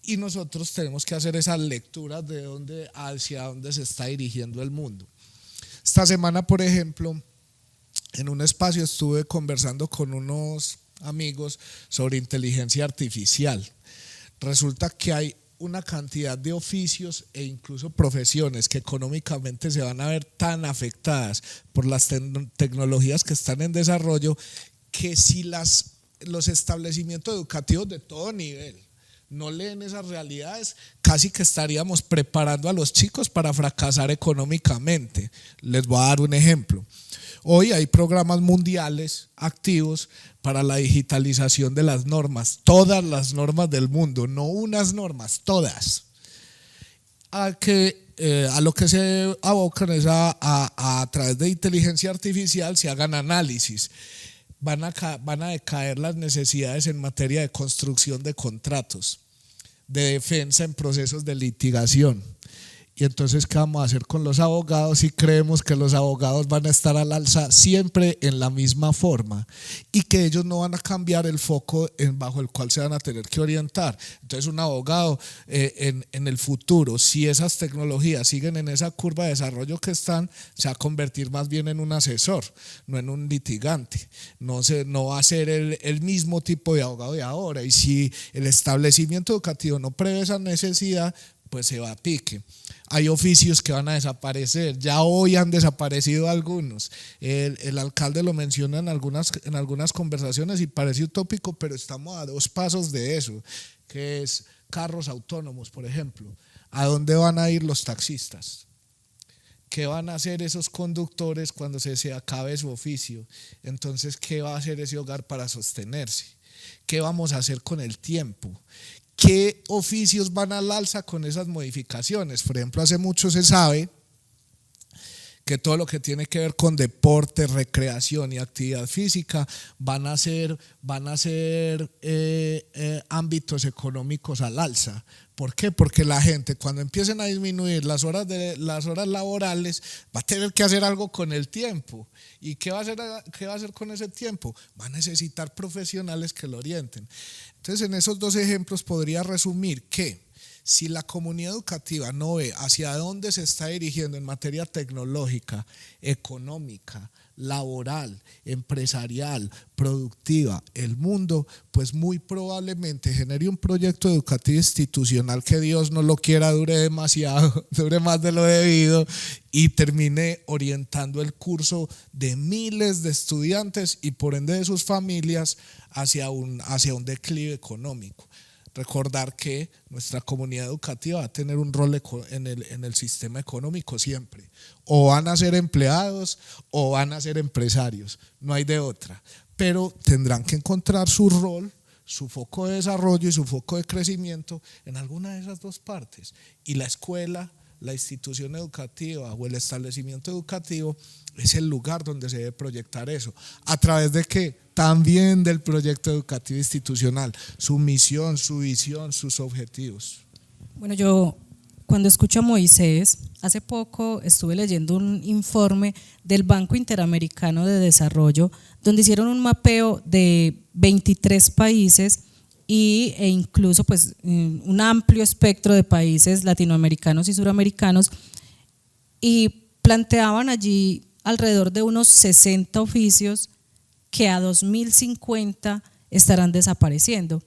Y nosotros tenemos que hacer esas lecturas de hacia dónde se está dirigiendo el mundo. Esta semana, por ejemplo, en un espacio estuve conversando con unos amigos sobre inteligencia artificial. Resulta que hay una cantidad de oficios e incluso profesiones que económicamente se van a ver tan afectadas por las tecnologías que están en desarrollo, que si los establecimientos educativos de todo nivel no leen esas realidades, casi que estaríamos preparando a los chicos para fracasar económicamente. Les voy a dar un ejemplo. Hoy hay programas mundiales activos para la digitalización de las normas, todas las normas del mundo, no unas normas, todas. A lo que se abocan es a través de inteligencia artificial se hagan análisis. Van a decaer las necesidades en materia de construcción de contratos, de defensa en procesos de litigación. Y entonces, ¿qué vamos a hacer con los abogados si creemos que los abogados van a estar al alza siempre en la misma forma y que ellos no van a cambiar el foco bajo el cual se van a tener que orientar? Entonces, un abogado en el futuro, si esas tecnologías siguen en esa curva de desarrollo que están, se va a convertir más bien en un asesor, no en un litigante. No va a ser el mismo tipo de abogado de ahora. Y si el establecimiento educativo no prevé esa necesidad, pues se va a pique. Hay oficios que van a desaparecer, ya hoy han desaparecido algunos. El alcalde lo menciona en algunas conversaciones y parece utópico, pero estamos a 2 pasos de eso, que es carros autónomos, por ejemplo. ¿A dónde van a ir los taxistas? ¿Qué van a hacer esos conductores cuando se acabe su oficio? Entonces, ¿qué va a hacer ese hogar para sostenerse? ¿Qué vamos a hacer con el tiempo? ¿Qué oficios van al alza con esas modificaciones? Por ejemplo, hace mucho se sabe que todo lo que tiene que ver con deporte, recreación y actividad física van a ser ámbitos económicos al alza. ¿Por qué? Porque la gente, cuando empiecen a disminuir las horas laborales, va a tener que hacer algo con el tiempo. ¿Y qué va a hacer con ese tiempo? Va a necesitar profesionales que lo orienten. Entonces, en esos 2 ejemplos podría resumir que si la comunidad educativa no ve hacia dónde se está dirigiendo en materia tecnológica, económica, laboral, empresarial, productiva, el mundo, pues muy probablemente genere un proyecto educativo institucional que Dios no lo quiera dure demasiado, dure más de lo debido y termine orientando el curso de miles de estudiantes y por ende de sus familias hacia un declive económico. Recordar que nuestra comunidad educativa va a tener un rol en el sistema económico siempre. O van a ser empleados o van a ser empresarios, no hay de otra. Pero tendrán que encontrar su rol, su foco de desarrollo y su foco de crecimiento en alguna de esas 2 partes. Y la escuela, la institución educativa o el establecimiento educativo es el lugar donde se debe proyectar eso. ¿A través de qué? También del proyecto educativo institucional, su misión, su visión, sus objetivos. Bueno, yo cuando escucho a Moisés, hace poco estuve leyendo un informe del Banco Interamericano de Desarrollo, donde hicieron un mapeo de 23 países e incluso pues un amplio espectro de países latinoamericanos y suramericanos, y planteaban allí alrededor de unos 60 oficios que a 2050 estarán desapareciendo.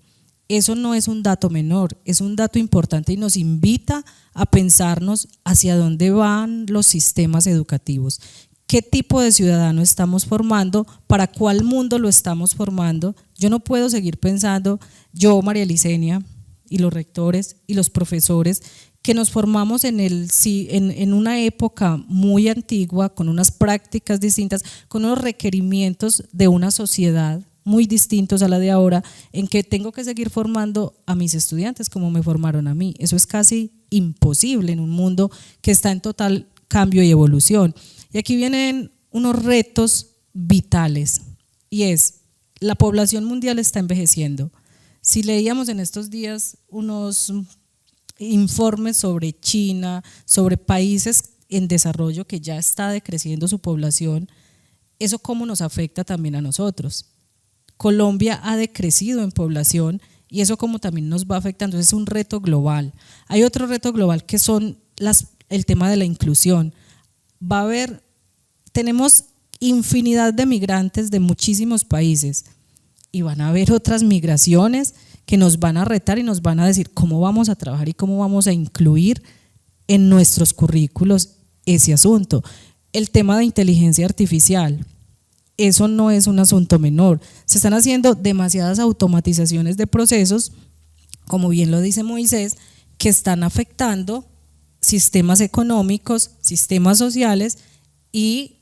Eso no es un dato menor, es un dato importante y nos invita a pensarnos hacia dónde van los sistemas educativos, qué tipo de ciudadano estamos formando, para cuál mundo lo estamos formando. Yo no puedo seguir pensando, yo, María Licenia, y los rectores y los profesores, que nos formamos en una época muy antigua, con unas prácticas distintas, con unos requerimientos de una sociedad muy distintos a la de ahora, en que tengo que seguir formando a mis estudiantes como me formaron a mí. Eso es casi imposible en un mundo que está en total cambio y evolución. Y aquí vienen unos retos vitales, y es, la población mundial está envejeciendo. Si leíamos en estos días unos informes sobre China, sobre países en desarrollo que ya está decreciendo su población, eso cómo nos afecta también a nosotros. Colombia ha decrecido en población y eso como también nos va afectando, es un reto global. Hay otro reto global que son el tema de la inclusión. Tenemos infinidad de migrantes de muchísimos países y van a haber otras migraciones que nos van a retar y nos van a decir cómo vamos a trabajar y cómo vamos a incluir en nuestros currículos ese asunto. El tema de inteligencia artificial, eso no es un asunto menor. Se están haciendo demasiadas automatizaciones de procesos, como bien lo dice Moisés, que están afectando sistemas económicos, sistemas sociales y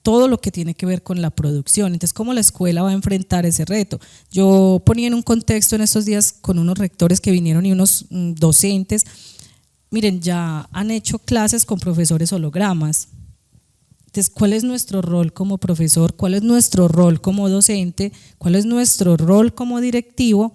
todo lo que tiene que ver con la producción. Entonces, ¿cómo la escuela va a enfrentar ese reto? Yo ponía en un contexto en estos días con unos rectores que vinieron y unos docentes. Miren, ya han hecho clases con profesores hologramas. Entonces, ¿cuál es nuestro rol como profesor? ¿Cuál es nuestro rol como docente? ¿Cuál es nuestro rol como directivo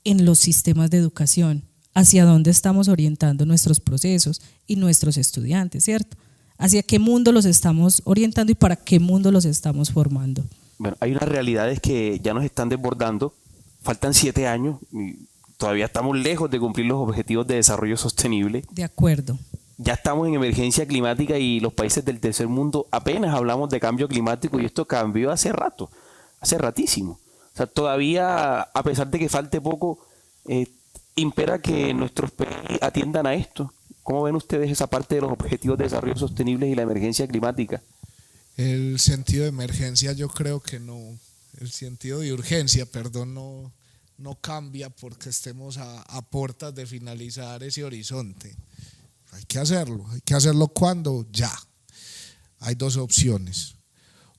en los sistemas de educación? ¿Hacia dónde estamos orientando nuestros procesos y nuestros estudiantes, cierto? ¿Hacia qué mundo los estamos orientando y para qué mundo los estamos formando? Bueno, hay unas realidades que ya nos están desbordando. Faltan 7 años y todavía estamos lejos de cumplir los objetivos de desarrollo sostenible. De acuerdo. Ya estamos en emergencia climática y los países del tercer mundo apenas hablamos de cambio climático y esto cambió hace rato, hace ratísimo. O sea, todavía, a pesar de que falte poco, impera que nuestros países atiendan a esto. ¿Cómo ven ustedes esa parte de los objetivos de desarrollo sostenible y la emergencia climática? El sentido de emergencia yo creo que no, el sentido de urgencia, perdón, no cambia porque estemos a puertas de finalizar ese horizonte. Hay que hacerlo ¿cuándo? Ya. Hay 2 opciones,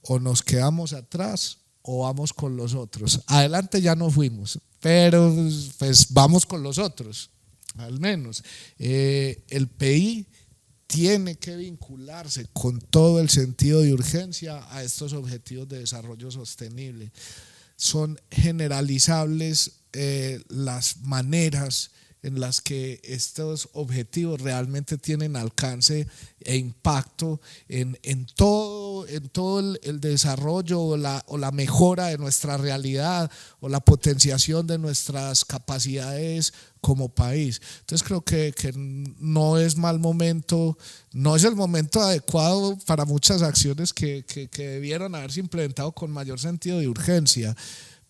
o nos quedamos atrás o vamos con los otros. Adelante ya no fuimos, pero pues vamos con los otros. Al menos el PI tiene que vincularse con todo el sentido de urgencia a estos objetivos de desarrollo sostenible. Son generalizables las maneras en las que estos objetivos realmente tienen alcance e impacto en todo el desarrollo o la mejora de nuestra realidad o la potenciación de nuestras capacidades como país. Entonces creo que no es mal momento, no es el momento adecuado para muchas acciones que debieron haberse implementado con mayor sentido de urgencia,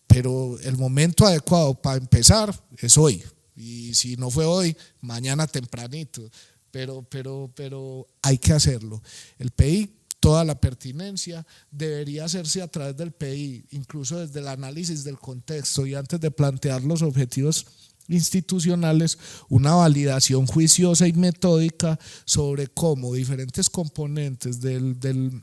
pero el momento adecuado para empezar es hoy. Y si no fue hoy, mañana tempranito, pero hay que hacerlo. El PI, toda la pertinencia debería hacerse a través del PI, incluso desde el análisis del contexto y antes de plantear los objetivos institucionales, una validación juiciosa y metódica sobre cómo diferentes componentes del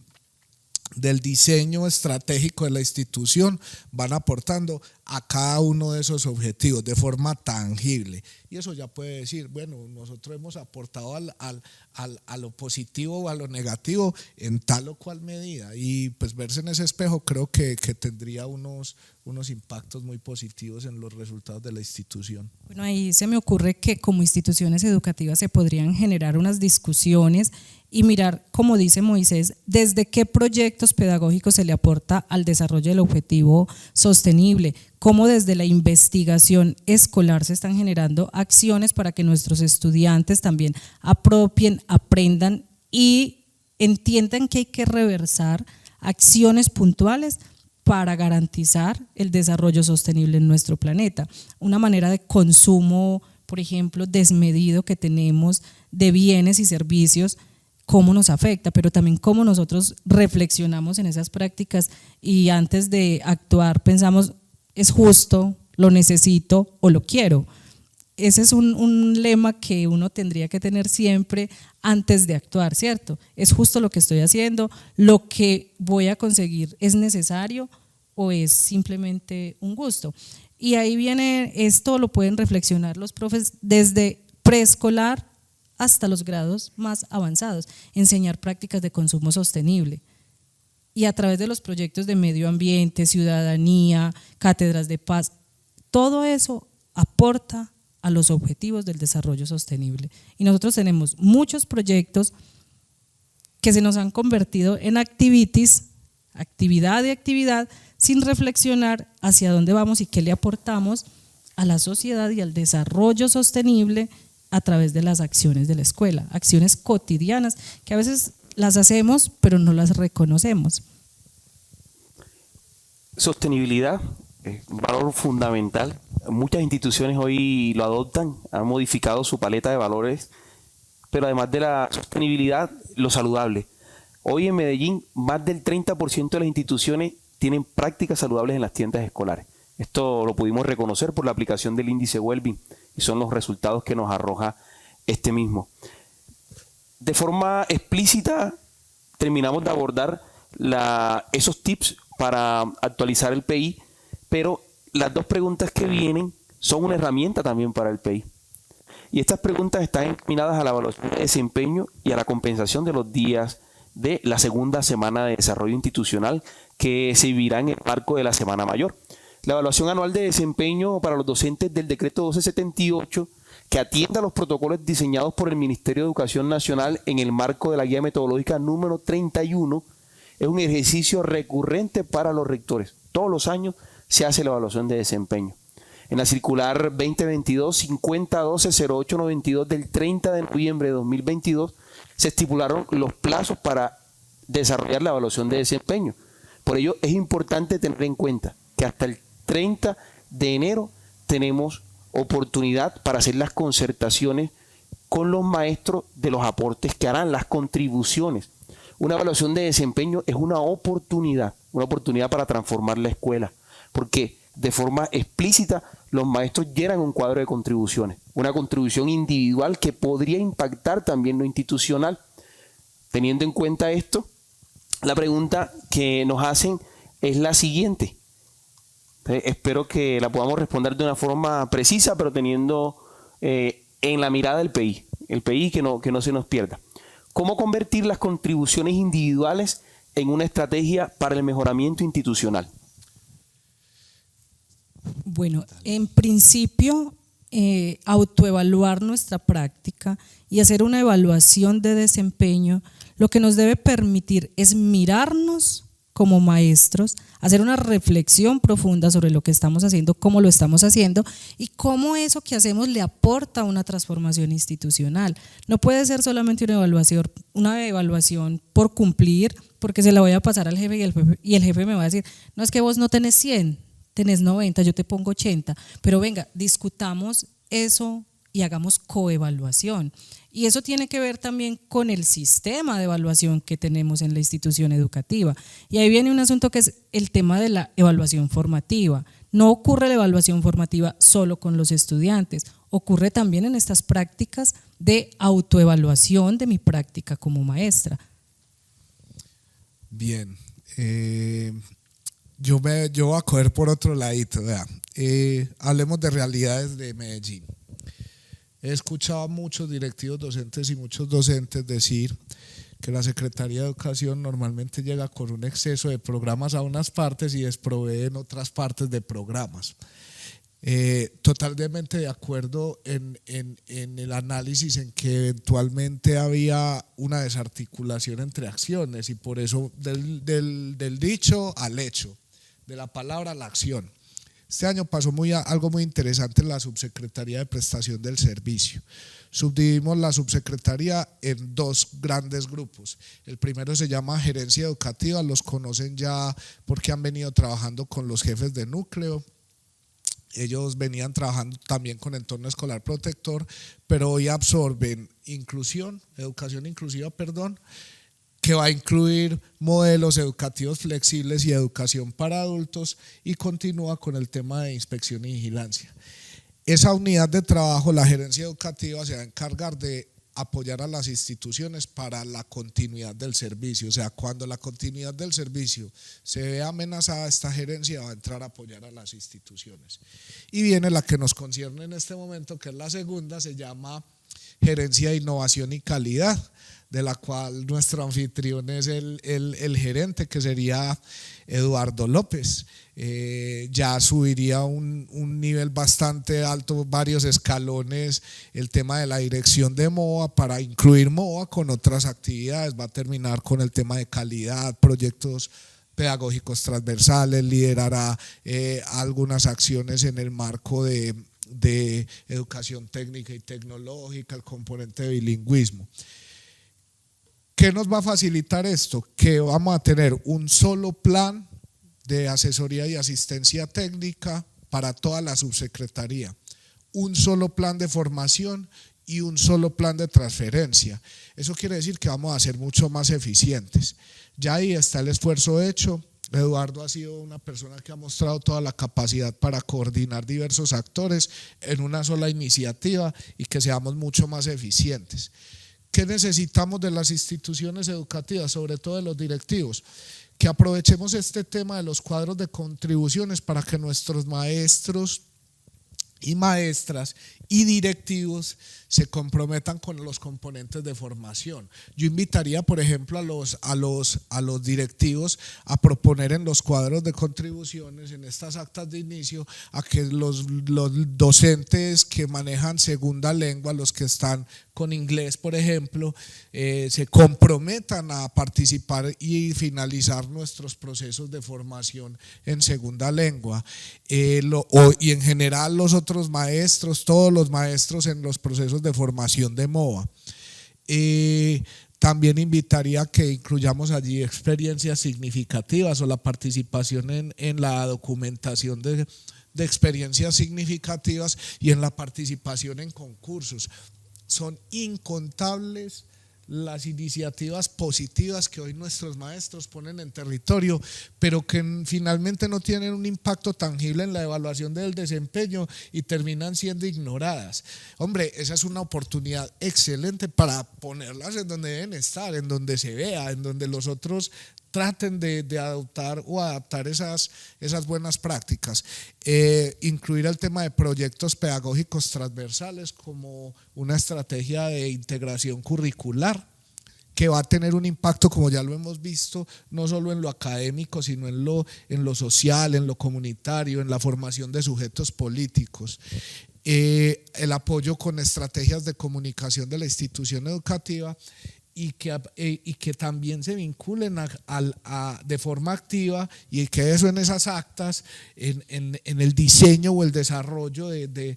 diseño estratégico de la institución van aportando a cada uno de esos objetivos de forma tangible. Y eso ya puede decir, bueno, nosotros hemos aportado a lo positivo o a lo negativo en tal o cual medida. Y pues verse en ese espejo creo que tendría unos impactos muy positivos en los resultados de la institución. Bueno, ahí se me ocurre que como instituciones educativas se podrían generar unas discusiones y mirar, como dice Moisés, desde qué proyectos pedagógicos se le aporta al desarrollo del objetivo sostenible, cómo desde la investigación escolar se están generando acciones para que nuestros estudiantes también apropien, aprendan y entiendan que hay que reversar acciones puntuales para garantizar el desarrollo sostenible en nuestro planeta. Una manera de consumo, por ejemplo, desmedido que tenemos de bienes y servicios, cómo nos afecta, pero también cómo nosotros reflexionamos en esas prácticas y antes de actuar pensamos, ¿es justo? ¿Lo necesito o lo quiero? Ese es un lema que uno tendría que tener siempre antes de actuar, ¿cierto? ¿Es justo lo que estoy haciendo? ¿Lo que voy a conseguir es necesario o es simplemente un gusto? Y ahí viene, esto lo pueden reflexionar los profes desde preescolar hasta los grados más avanzados, enseñar prácticas de consumo sostenible. Y a través de los proyectos de medio ambiente, ciudadanía, cátedras de paz, todo eso aporta a los objetivos del desarrollo sostenible. Y nosotros tenemos muchos proyectos que se nos han convertido en actividad y actividad, sin reflexionar hacia dónde vamos y qué le aportamos a la sociedad y al desarrollo sostenible a través de las acciones de la escuela, acciones cotidianas que a veces las hacemos pero no las reconocemos. Sostenibilidad es un valor fundamental muchas instituciones hoy lo adoptan, han modificado su paleta de valores, pero además de la sostenibilidad, lo saludable. Hoy en Medellín, más del 30% de las instituciones tienen prácticas saludables en las tiendas escolares. Esto lo pudimos reconocer por la aplicación del índice Wellbeing y son los resultados que nos arroja este mismo. De forma explícita, terminamos de abordar esos tips para actualizar el PI, pero las dos preguntas que vienen son una herramienta también para el PI. Y estas preguntas están encaminadas a la evaluación de desempeño y a la compensación de los días de la segunda semana de desarrollo institucional que se vivirá en el marco de la Semana Mayor. La evaluación anual de desempeño para los docentes del decreto 1278, que atienda a los protocolos diseñados por el Ministerio de Educación Nacional en el marco de la guía metodológica número 31, es un ejercicio recurrente para los rectores. Todos los años se hace la evaluación de desempeño. En la circular 2022-5012-0892 del 30 de noviembre de 2022 se estipularon los plazos para desarrollar la evaluación de desempeño. Por ello es importante tener en cuenta que hasta el 30 de enero tenemos oportunidad para hacer las concertaciones con los maestros de los aportes que harán, las contribuciones. Una evaluación de desempeño es una oportunidad para transformar la escuela, porque de forma explícita los maestros llenan un cuadro de contribuciones, una contribución individual que podría impactar también lo institucional. Teniendo en cuenta esto, la pregunta que nos hacen es la siguiente. Espero que la podamos responder de una forma precisa, pero teniendo en la mirada el PI que no se nos pierda. ¿Cómo convertir las contribuciones individuales en una estrategia para el mejoramiento institucional? Bueno, en principio, autoevaluar nuestra práctica y hacer una evaluación de desempeño, lo que nos debe permitir es mirarnos como maestros, hacer una reflexión profunda sobre lo que estamos haciendo, cómo lo estamos haciendo y cómo eso que hacemos le aporta una transformación institucional. No puede ser solamente una evaluación por cumplir, porque se la voy a pasar al jefe y el jefe me va a decir, no, es que vos no tenés 100, tenés 90, yo te pongo 80, pero venga, discutamos eso y hagamos coevaluación. Y eso tiene que ver también con el sistema de evaluación que tenemos en la institución educativa. Y ahí viene un asunto que es el tema de la evaluación formativa. No ocurre la evaluación formativa solo con los estudiantes, ocurre también en estas prácticas de autoevaluación de mi práctica como maestra. Bien, yo voy a coger por otro ladito. Hablemos de realidades de Medellín. He escuchado a muchos directivos docentes y muchos docentes decir que la Secretaría de Educación normalmente llega con un exceso de programas a unas partes y desprovee en otras partes de programas. Totalmente de acuerdo en el análisis en que eventualmente había una desarticulación entre acciones y por eso del dicho al hecho, de la palabra a la acción. Este año pasó algo muy interesante en la Subsecretaría de Prestación del Servicio. Subdividimos la subsecretaría en dos grandes grupos. El primero se llama Gerencia Educativa, los conocen ya porque han venido trabajando con los jefes de núcleo. Ellos venían trabajando también con entorno escolar protector, pero hoy absorben educación inclusiva, que va a incluir modelos educativos flexibles y educación para adultos y continúa con el tema de inspección y vigilancia. Esa unidad de trabajo, la gerencia educativa, se va a encargar de apoyar a las instituciones para la continuidad del servicio. O sea, cuando la continuidad del servicio se ve amenazada, esta gerencia va a entrar a apoyar a las instituciones. Y viene la que nos concierne en este momento, que es la segunda, se llama Gerencia de Innovación y Calidad, de la cual nuestro anfitrión es el gerente, que sería Eduardo López. Ya subiría un nivel bastante alto, varios escalones, el tema de la dirección de MOA para incluir MOA con otras actividades. Va a terminar con el tema de calidad, proyectos pedagógicos transversales, liderará algunas acciones en el marco de educación técnica y tecnológica, el componente de bilingüismo. ¿Qué nos va a facilitar esto? Que vamos a tener un solo plan de asesoría y asistencia técnica para toda la subsecretaría, un solo plan de formación y un solo plan de transferencia. Eso quiere decir que vamos a ser mucho más eficientes. Ya ahí está el esfuerzo hecho. Eduardo ha sido una persona que ha mostrado toda la capacidad para coordinar diversos actores en una sola iniciativa y que seamos mucho más eficientes. ¿Qué necesitamos de las instituciones educativas, sobre todo de los directivos? Que aprovechemos este tema de los cuadros de contribuciones para que nuestros maestros y maestras y directivos se comprometan con los componentes de formación. Yo invitaría, por ejemplo, a los directivos a proponer en los cuadros de contribuciones, en estas actas de inicio, a que los docentes que manejan segunda lengua, los que están con inglés, por ejemplo, se comprometan a participar y finalizar nuestros procesos de formación en segunda lengua. Y en general los otros maestros, todos los maestros en los procesos de formación de MOVA. También invitaría a que incluyamos allí experiencias significativas o la participación en la documentación de experiencias significativas y en la participación en concursos. Son incontables las iniciativas positivas que hoy nuestros maestros ponen en territorio, pero que finalmente no tienen un impacto tangible en la evaluación del desempeño y terminan siendo ignoradas. Hombre, esa es una oportunidad excelente para ponerlas en donde deben estar, en donde se vea, en donde los otros traten de adoptar o adaptar esas buenas prácticas. Incluir el tema de proyectos pedagógicos transversales como una estrategia de integración curricular que va a tener un impacto, como ya lo hemos visto, no solo en lo académico, sino en lo social, en lo comunitario, en la formación de sujetos políticos. El apoyo con estrategias de comunicación de la institución educativa y que también se vinculen de forma activa y que eso en esas actas, en el diseño o el desarrollo de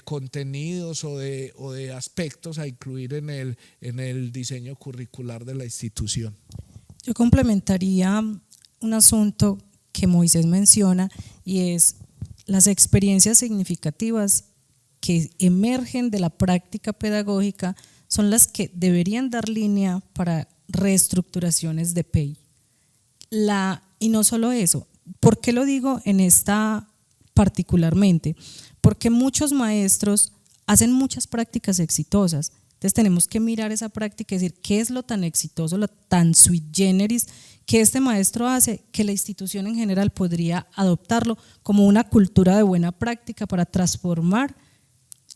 contenidos o de aspectos a incluir en el diseño curricular de la institución. Yo complementaría un asunto que Moisés menciona y es las experiencias significativas que emergen de la práctica pedagógica son las que deberían dar línea para reestructuraciones de PEI. Y no solo eso, ¿por qué lo digo en esta particularmente? Porque muchos maestros hacen muchas prácticas exitosas, entonces tenemos que mirar esa práctica y decir qué es lo tan exitoso, lo tan sui generis que este maestro hace, que la institución en general podría adoptarlo como una cultura de buena práctica para transformar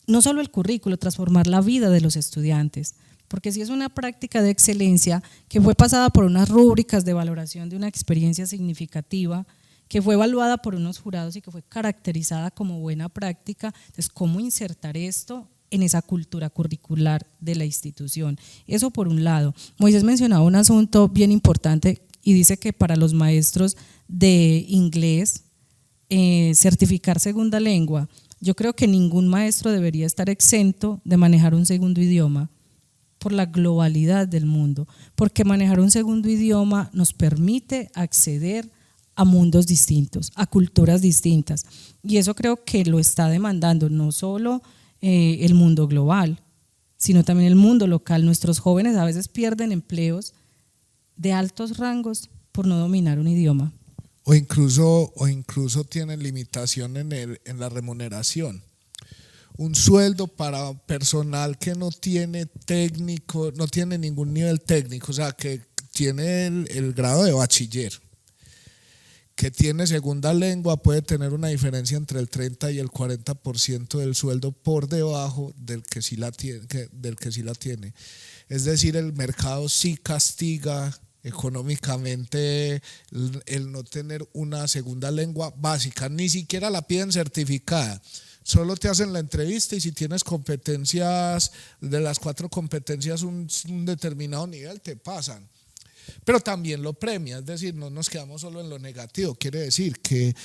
no solo el currículo, transformar la vida de los estudiantes, porque si es una práctica de excelencia que fue pasada por unas rúbricas de valoración de una experiencia significativa, que fue evaluada por unos jurados y que fue caracterizada como buena práctica, entonces ¿cómo insertar esto en esa cultura curricular de la institución? Eso por un lado. Moisés mencionaba un asunto bien importante y dice que para los maestros de inglés, certificar segunda lengua, yo creo que ningún maestro debería estar exento de manejar un segundo idioma por la globalidad del mundo, porque manejar un segundo idioma nos permite acceder a mundos distintos, a culturas distintas, y eso creo que lo está demandando no solo el mundo global, sino también el mundo local. Nuestros jóvenes a veces pierden empleos de altos rangos por no dominar un idioma. O incluso tienen limitación en la remuneración. Un sueldo para personal que no tiene técnico, no tiene ningún nivel técnico, o sea, que tiene el grado de bachiller, que tiene segunda lengua, puede tener una diferencia entre el 30 y el 40% del sueldo por debajo del que sí la tiene. Es decir, el mercado sí castiga económicamente el no tener una segunda lengua básica, ni siquiera la piden certificada, solo te hacen la entrevista y si tienes competencias, de las 4 competencias un determinado nivel te pasan, pero también lo premia, es decir, no nos quedamos solo en lo negativo. Quiere decir que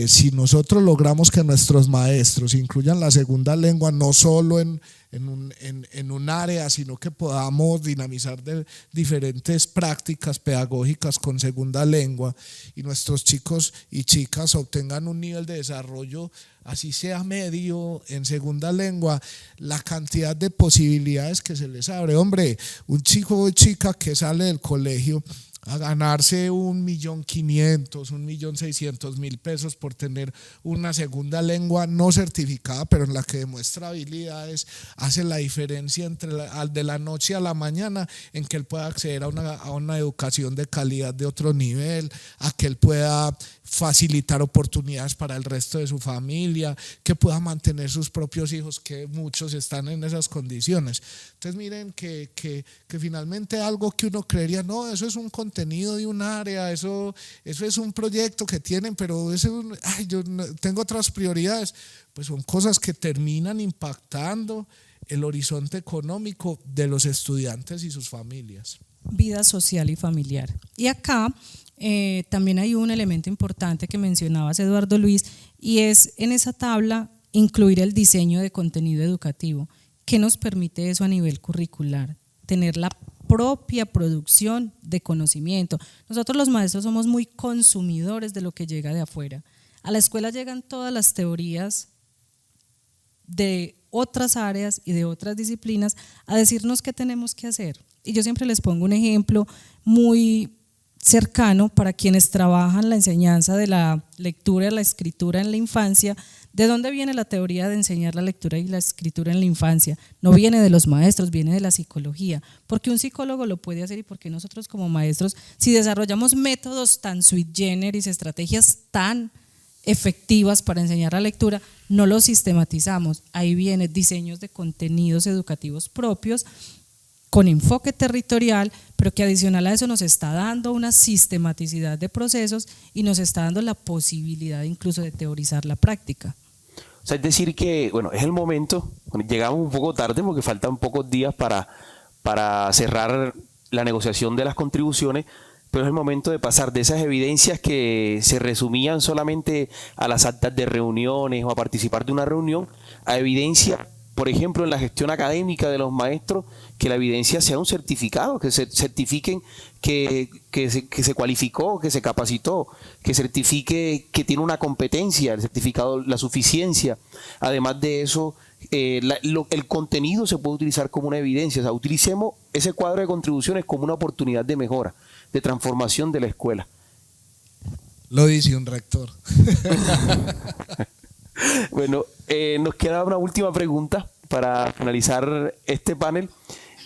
si nosotros logramos que nuestros maestros incluyan la segunda lengua no solo en en un área, sino que podamos dinamizar diferentes prácticas pedagógicas con segunda lengua y nuestros chicos y chicas obtengan un nivel de desarrollo, así sea medio, en segunda lengua, la cantidad de posibilidades que se les abre. Hombre, un chico o chica que sale del colegio a ganarse 1.500.000, 1.600.000 pesos por tener una segunda lengua no certificada, pero en la que demuestra habilidades, hace la diferencia entre de la noche a la mañana en que él pueda acceder a una educación de calidad de otro nivel, a que él pueda facilitar oportunidades para el resto de su familia, que pueda mantener sus propios hijos, que muchos están en esas condiciones. Entonces miren que finalmente algo que uno creería, no, eso es un contenido de un área, eso es un proyecto que tienen, pero yo tengo otras prioridades, pues son cosas que terminan impactando el horizonte económico de los estudiantes y sus familias. Vida social y familiar. Y acá también hay un elemento importante que mencionabas, Eduardo Luis, y es en esa tabla incluir el diseño de contenido educativo. ¿Qué nos permite eso a nivel curricular? Tener la propia producción de conocimiento. Nosotros los maestros somos muy consumidores de lo que llega de afuera. A la escuela llegan todas las teorías de otras áreas y de otras disciplinas a decirnos qué tenemos que hacer. Y yo siempre les pongo un ejemplo muy cercano para quienes trabajan la enseñanza de la lectura y la escritura en la infancia. ¿De dónde viene la teoría de enseñar la lectura y la escritura en la infancia? No viene de los maestros, viene de la psicología, porque un psicólogo lo puede hacer y porque nosotros como maestros, si desarrollamos métodos tan sui generis, estrategias tan efectivas para enseñar la lectura, no los sistematizamos. Ahí vienen diseños de contenidos educativos propios con enfoque territorial, pero que adicional a eso nos está dando una sistematicidad de procesos y nos está dando la posibilidad incluso de teorizar la práctica. O sea, es decir que, bueno, es el momento, llegamos un poco tarde porque faltan pocos días para cerrar la negociación de las contribuciones, pero es el momento de pasar de esas evidencias que se resumían solamente a las actas de reuniones o a participar de una reunión, a evidencia, por ejemplo, en la gestión académica de los maestros, que la evidencia sea un certificado, que se certifiquen que se cualificó, que se capacitó, que certifique que tiene una competencia, el certificado, la suficiencia. Además de eso, el contenido se puede utilizar como una evidencia. O sea, utilicemos ese cuadro de contribuciones como una oportunidad de mejora, de transformación de la escuela. Lo dice un rector. Bueno, nos queda una última pregunta para finalizar este panel.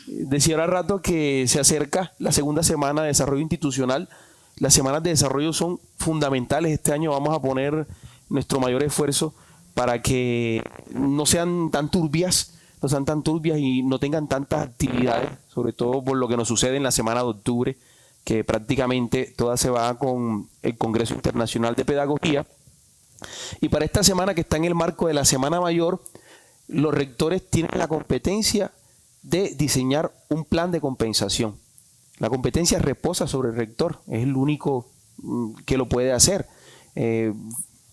Decía ahora rato que se acerca la segunda semana de desarrollo institucional. Las semanas de desarrollo son fundamentales. Este año vamos a poner nuestro mayor esfuerzo para que no sean tan turbias y no tengan tantas actividades, sobre todo por lo que nos sucede en la semana de octubre, que prácticamente toda se va con el Congreso Internacional de Pedagogía. Y para esta semana, que está en el marco de la Semana Mayor, los rectores tienen la competencia de diseñar un plan de compensación. La competencia reposa sobre el rector, es el único que lo puede hacer.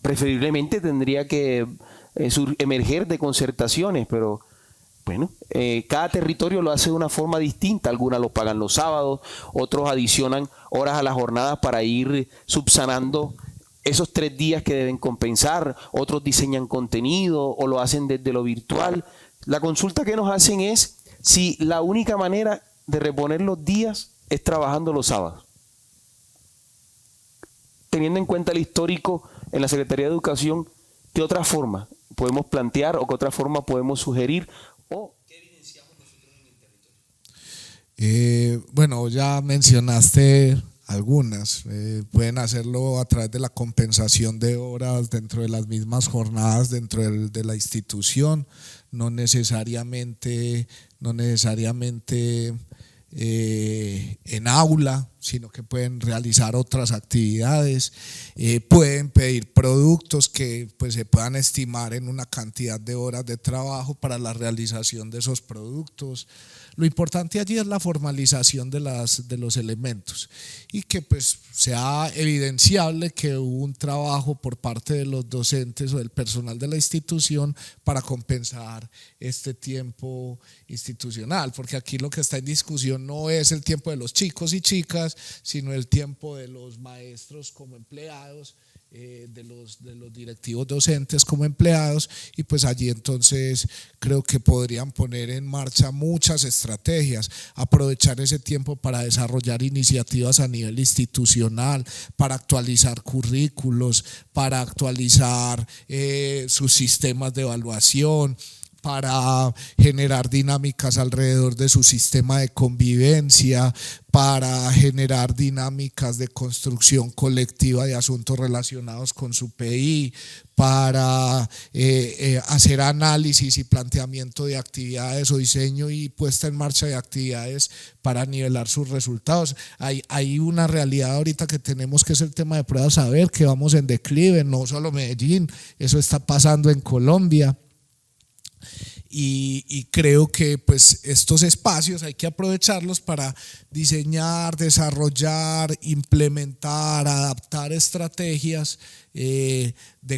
Preferiblemente tendría que emerger de concertaciones, pero bueno, cada territorio lo hace de una forma distinta. Algunos lo pagan los sábados, otros adicionan horas a las jornadas para ir subsanando esos 3 días que deben compensar, otros diseñan contenido o lo hacen desde lo virtual. La consulta que nos hacen es si la única manera de reponer los días es trabajando los sábados. Teniendo en cuenta el histórico en la Secretaría de Educación, ¿qué otra forma podemos plantear o qué otra forma podemos sugerir? ¿O qué evidenciamos nosotros en el territorio? Bueno, ya mencionaste algunas. Pueden hacerlo a través de la compensación de horas dentro de las mismas jornadas dentro de la institución, no necesariamente en aula, sino que pueden realizar otras actividades, pueden pedir productos que pues se puedan estimar en una cantidad de horas de trabajo para la realización de esos productos. Lo importante allí es la formalización de los elementos y que pues sea evidenciable que hubo un trabajo por parte de los docentes o del personal de la institución para compensar este tiempo institucional, porque aquí lo que está en discusión no es el tiempo de los chicos y chicas, sino el tiempo de los maestros como empleados, de los directivos docentes como empleados, y pues allí entonces creo que podrían poner en marcha muchas estrategias, aprovechar ese tiempo para desarrollar iniciativas a nivel institucional, para actualizar currículos, para actualizar sus sistemas de evaluación, para generar dinámicas alrededor de su sistema de convivencia, para generar dinámicas de construcción colectiva de asuntos relacionados con su PI, para hacer análisis y planteamiento de actividades o diseño y puesta en marcha de actividades para nivelar sus resultados. Hay una realidad ahorita que tenemos, que es el tema de pruebas saber, que vamos en declive, no solo Medellín, eso está pasando en Colombia. Y creo que pues estos espacios hay que aprovecharlos para diseñar, desarrollar, implementar, adaptar estrategias de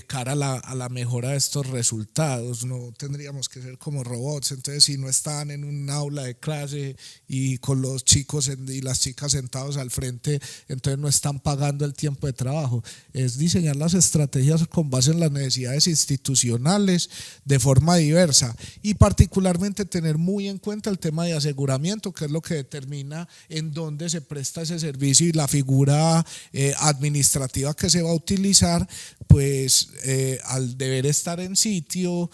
cara a la mejora de estos resultados. No tendríamos que ser como robots, entonces si no están en un aula de clase y con los chicos y las chicas sentados al frente, entonces no están pagando el tiempo de trabajo. Es diseñar las estrategias con base en las necesidades institucionales de forma diversa y particularmente tener muy en cuenta el tema de aseguramiento, que es lo que determina en dónde se presta ese servicio, y la figura administrativa que se va a utilizar, pues al deber estar en sitio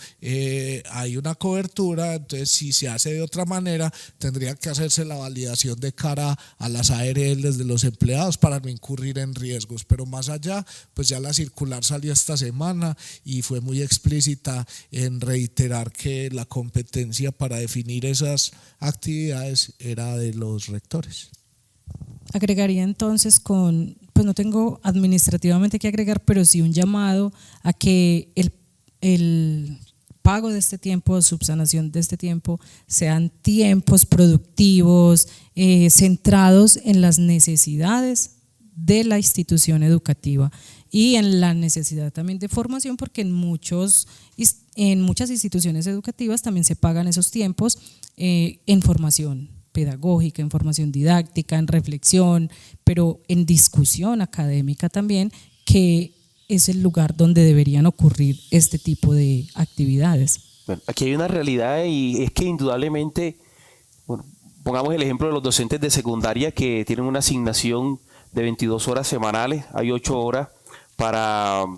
hay una cobertura. Entonces si se hace de otra manera tendría que hacerse la validación de cara a las ARLs de los empleados para no incurrir en riesgos, pero más allá pues ya la circular salió esta semana y fue muy explícita en reiterar que la competencia para definir esas actividades era de los rectores. Agregaría entonces pues no tengo administrativamente que agregar, pero sí un llamado a que el pago de este tiempo, subsanación de este tiempo, sean tiempos productivos, centrados en las necesidades de la institución educativa y en la necesidad también de formación, porque en muchas instituciones educativas también se pagan esos tiempos en formación pedagógica, en formación didáctica, en reflexión, pero en discusión académica también, que es el lugar donde deberían ocurrir este tipo de actividades. Bueno, aquí hay una realidad, y es que indudablemente, bueno, pongamos el ejemplo de los docentes de secundaria que tienen una asignación de 22 horas semanales, hay 8 horas para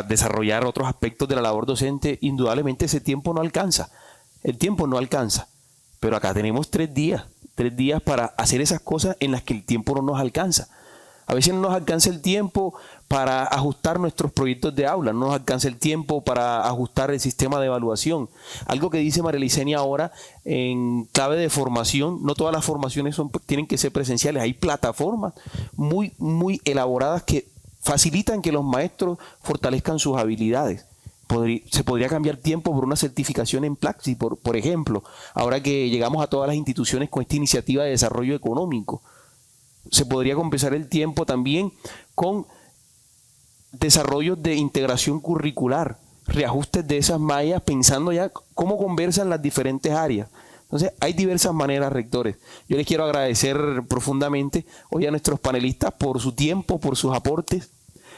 desarrollar otros aspectos de la labor docente. Indudablemente ese tiempo no alcanza, el tiempo no alcanza. Pero acá tenemos 3 días para hacer esas cosas en las que el tiempo no nos alcanza. A veces no nos alcanza el tiempo para ajustar nuestros proyectos de aula, no nos alcanza el tiempo para ajustar el sistema de evaluación. Algo que dice María Licenia ahora en clave de formación, no todas las formaciones tienen que ser presenciales, hay plataformas muy, muy elaboradas que facilitan que los maestros fortalezcan sus habilidades. Se podría cambiar tiempo por una certificación en Platzi, por ejemplo, ahora que llegamos a todas las instituciones con esta iniciativa de desarrollo económico. Se podría compensar el tiempo también con desarrollos de integración curricular, reajustes de esas mallas, pensando ya cómo conversan las diferentes áreas. Entonces, hay diversas maneras, rectores. Yo les quiero agradecer profundamente hoy a nuestros panelistas por su tiempo, por sus aportes.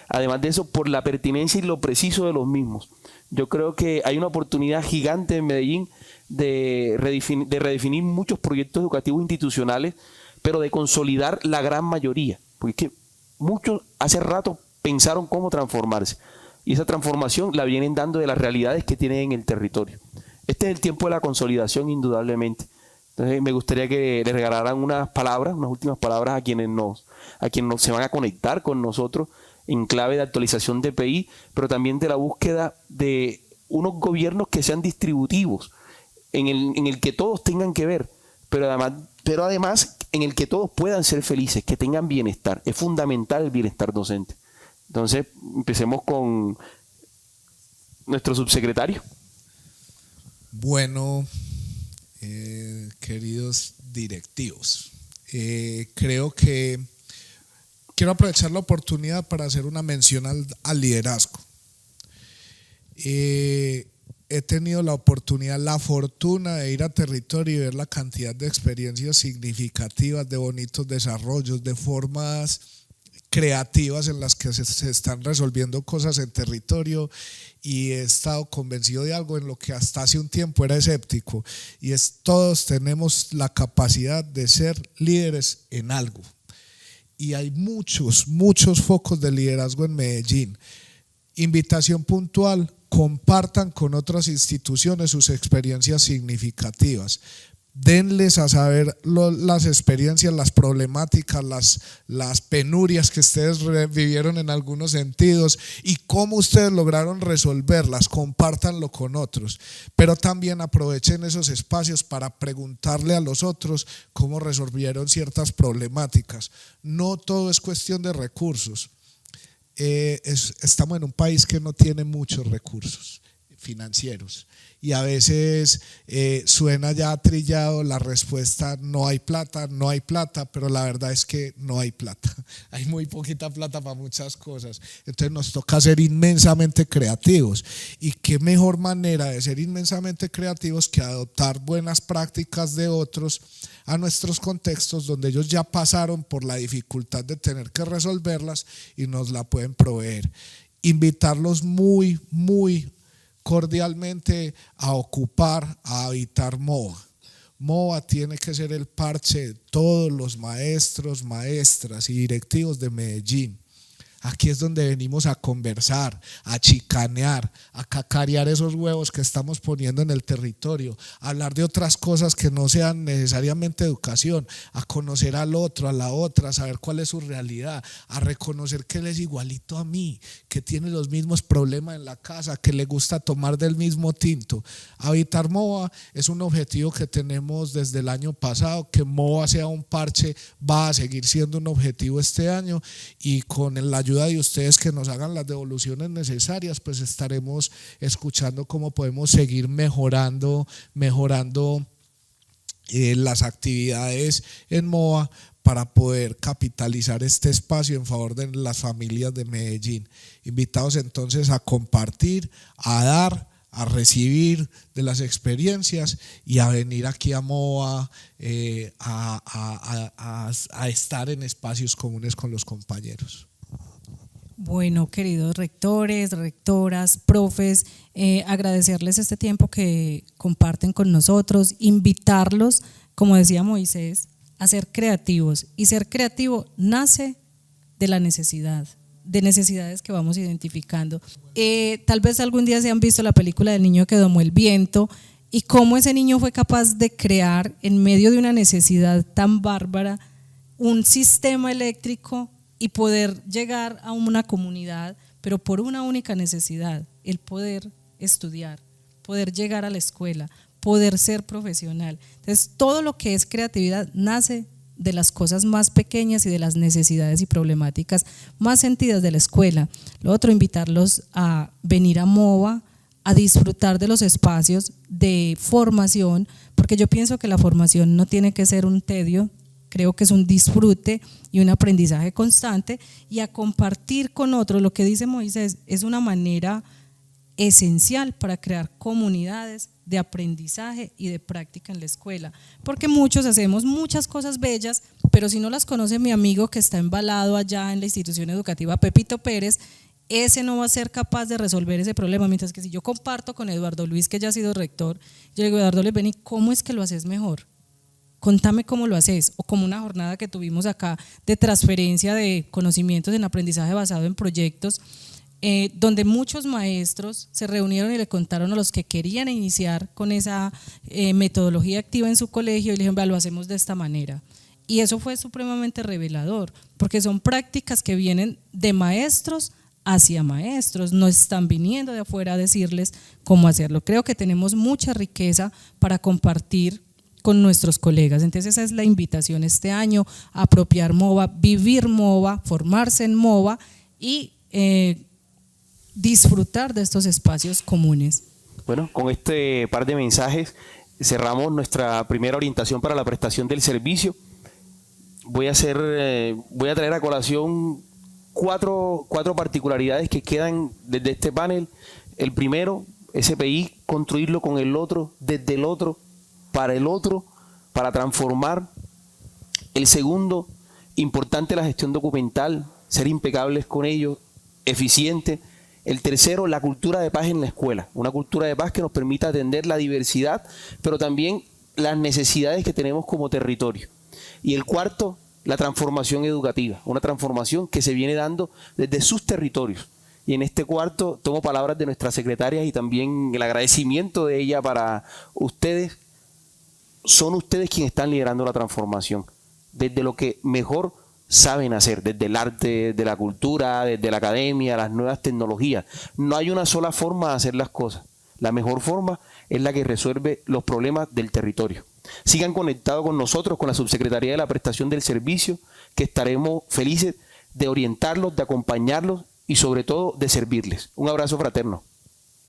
Además de eso, por la pertinencia y lo preciso de los mismos. Yo creo que hay una oportunidad gigante en Medellín de redefinir muchos proyectos educativos institucionales, pero de consolidar la gran mayoría. Porque muchos hace rato pensaron cómo transformarse. Y esa transformación la vienen dando de las realidades que tienen en el territorio. Este es el tiempo de la consolidación, indudablemente. Entonces, me gustaría que le regalaran unas últimas palabras a quienes se van a conectar con nosotros en clave de actualización de PI, pero también de la búsqueda de unos gobiernos que sean distributivos, en el que todos tengan que ver, pero además en el que todos puedan ser felices, que tengan bienestar. Es fundamental el bienestar docente. Entonces, empecemos con nuestro subsecretario. Bueno, queridos directivos, creo que quiero aprovechar la oportunidad para hacer una mención al liderazgo. He tenido la oportunidad, la fortuna de ir a territorio y ver la cantidad de experiencias significativas, de bonitos desarrollos, de formas creativas en las que se están resolviendo cosas en territorio, y he estado convencido de algo en lo que hasta hace un tiempo era escéptico, y es: todos tenemos la capacidad de ser líderes en algo, y hay muchos focos de liderazgo en Medellín. Invitación puntual: compartan con otras instituciones sus experiencias significativas. Denles a saber las experiencias, las problemáticas, las penurias que ustedes vivieron en algunos sentidos y cómo ustedes lograron resolverlas. Compártanlo con otros, pero también aprovechen esos espacios para preguntarle a los otros cómo resolvieron ciertas problemáticas. No todo es cuestión de recursos. Estamos en un país que no tiene muchos recursos financieros, y a veces suena ya trillado la respuesta: no hay plata, pero la verdad es que no hay plata. Hay muy poquita plata para muchas cosas. Entonces nos toca ser inmensamente creativos, y qué mejor manera de ser inmensamente creativos que adoptar buenas prácticas de otros a nuestros contextos, donde ellos ya pasaron por la dificultad de tener que resolverlas y nos la pueden proveer. Invitarlos muy cordialmente a habitar MOA. MOA tiene que ser el parche de todos los maestros, maestras y directivos de Medellín. Aquí es donde venimos a conversar, a chicanear, a cacarear esos huevos que estamos poniendo en el territorio, a hablar de otras cosas que no sean necesariamente educación, a conocer al otro, a la otra, a saber cuál es su realidad, a reconocer que él es igualito a mí, que tiene los mismos problemas en la casa, que le gusta tomar del mismo tinto. Habitar MOA es un objetivo que tenemos desde el año pasado. Que MOA sea un parche va a seguir siendo un objetivo este año, y con la ayuda de ustedes que nos hagan las devoluciones necesarias, pues estaremos escuchando cómo podemos seguir mejorando las actividades en MOA para poder capitalizar este espacio en favor de las familias de Medellín. Invitados entonces a compartir, a dar, a recibir de las experiencias y a venir aquí a MOA a estar en espacios comunes con los compañeros. Bueno, queridos rectores, rectoras, profes, agradecerles este tiempo que comparten con nosotros, invitarlos, como decía Moisés, a ser creativos, y ser creativo nace de la necesidad, de necesidades que vamos identificando. Tal vez algún día se han visto la película del niño que domó el viento, y cómo ese niño fue capaz de crear en medio de una necesidad tan bárbara un sistema eléctrico y poder llegar a una comunidad, pero por una única necesidad: el poder estudiar, poder llegar a la escuela, poder ser profesional. Entonces, todo lo que es creatividad nace de las cosas más pequeñas y de las necesidades y problemáticas más sentidas de la escuela. Lo otro, invitarlos a venir a MOA, a disfrutar de los espacios de formación, porque yo pienso que la formación no tiene que ser un tedio. Creo que es un disfrute y un aprendizaje constante, y a compartir con otros. Lo que dice Moisés es una manera esencial para crear comunidades de aprendizaje y de práctica en la escuela, porque muchos hacemos muchas cosas bellas, pero si no las conoce mi amigo que está embalado allá en la institución educativa Pepito Pérez, ese no va a ser capaz de resolver ese problema. Mientras que si yo comparto con Eduardo Luis, que ya ha sido rector, yo le digo: Eduardo Luis, ven, ¿cómo es que lo haces mejor? Contame cómo lo haces. O como una jornada que tuvimos acá de transferencia de conocimientos en aprendizaje basado en proyectos, donde muchos maestros se reunieron y le contaron a los que querían iniciar con esa metodología activa en su colegio, y le dijeron: lo hacemos de esta manera. Y eso fue supremamente revelador, porque son prácticas que vienen de maestros hacia maestros, no están viniendo de afuera a decirles cómo hacerlo. Creo que tenemos mucha riqueza para compartir con nuestros colegas. Entonces esa es la invitación este año, apropiar MOVA, vivir MOVA, formarse en MOVA y disfrutar de estos espacios comunes. Bueno, con este par de mensajes cerramos nuestra primera orientación para la prestación del servicio. Voy a traer a colación cuatro particularidades que quedan desde este panel. El primero, SPI, construirlo con el otro, desde el otro, para transformar. El segundo, importante la gestión documental, ser impecables con ello, eficiente. El tercero, la cultura de paz en la escuela, una cultura de paz que nos permita atender la diversidad, pero también las necesidades que tenemos como territorio. Y el cuarto, la transformación educativa, una transformación que se viene dando desde sus territorios. Y en este cuarto tomo palabras de nuestra secretaria y también el agradecimiento de ella para ustedes. Son ustedes quienes están liderando la transformación, desde lo que mejor saben hacer, desde el arte, desde la cultura, desde la academia, las nuevas tecnologías. No hay una sola forma de hacer las cosas. La mejor forma es la que resuelve los problemas del territorio. Sigan conectados con nosotros, con la Subsecretaría de la Prestación del Servicio, que estaremos felices de orientarlos, de acompañarlos y sobre todo de servirles. Un abrazo fraterno.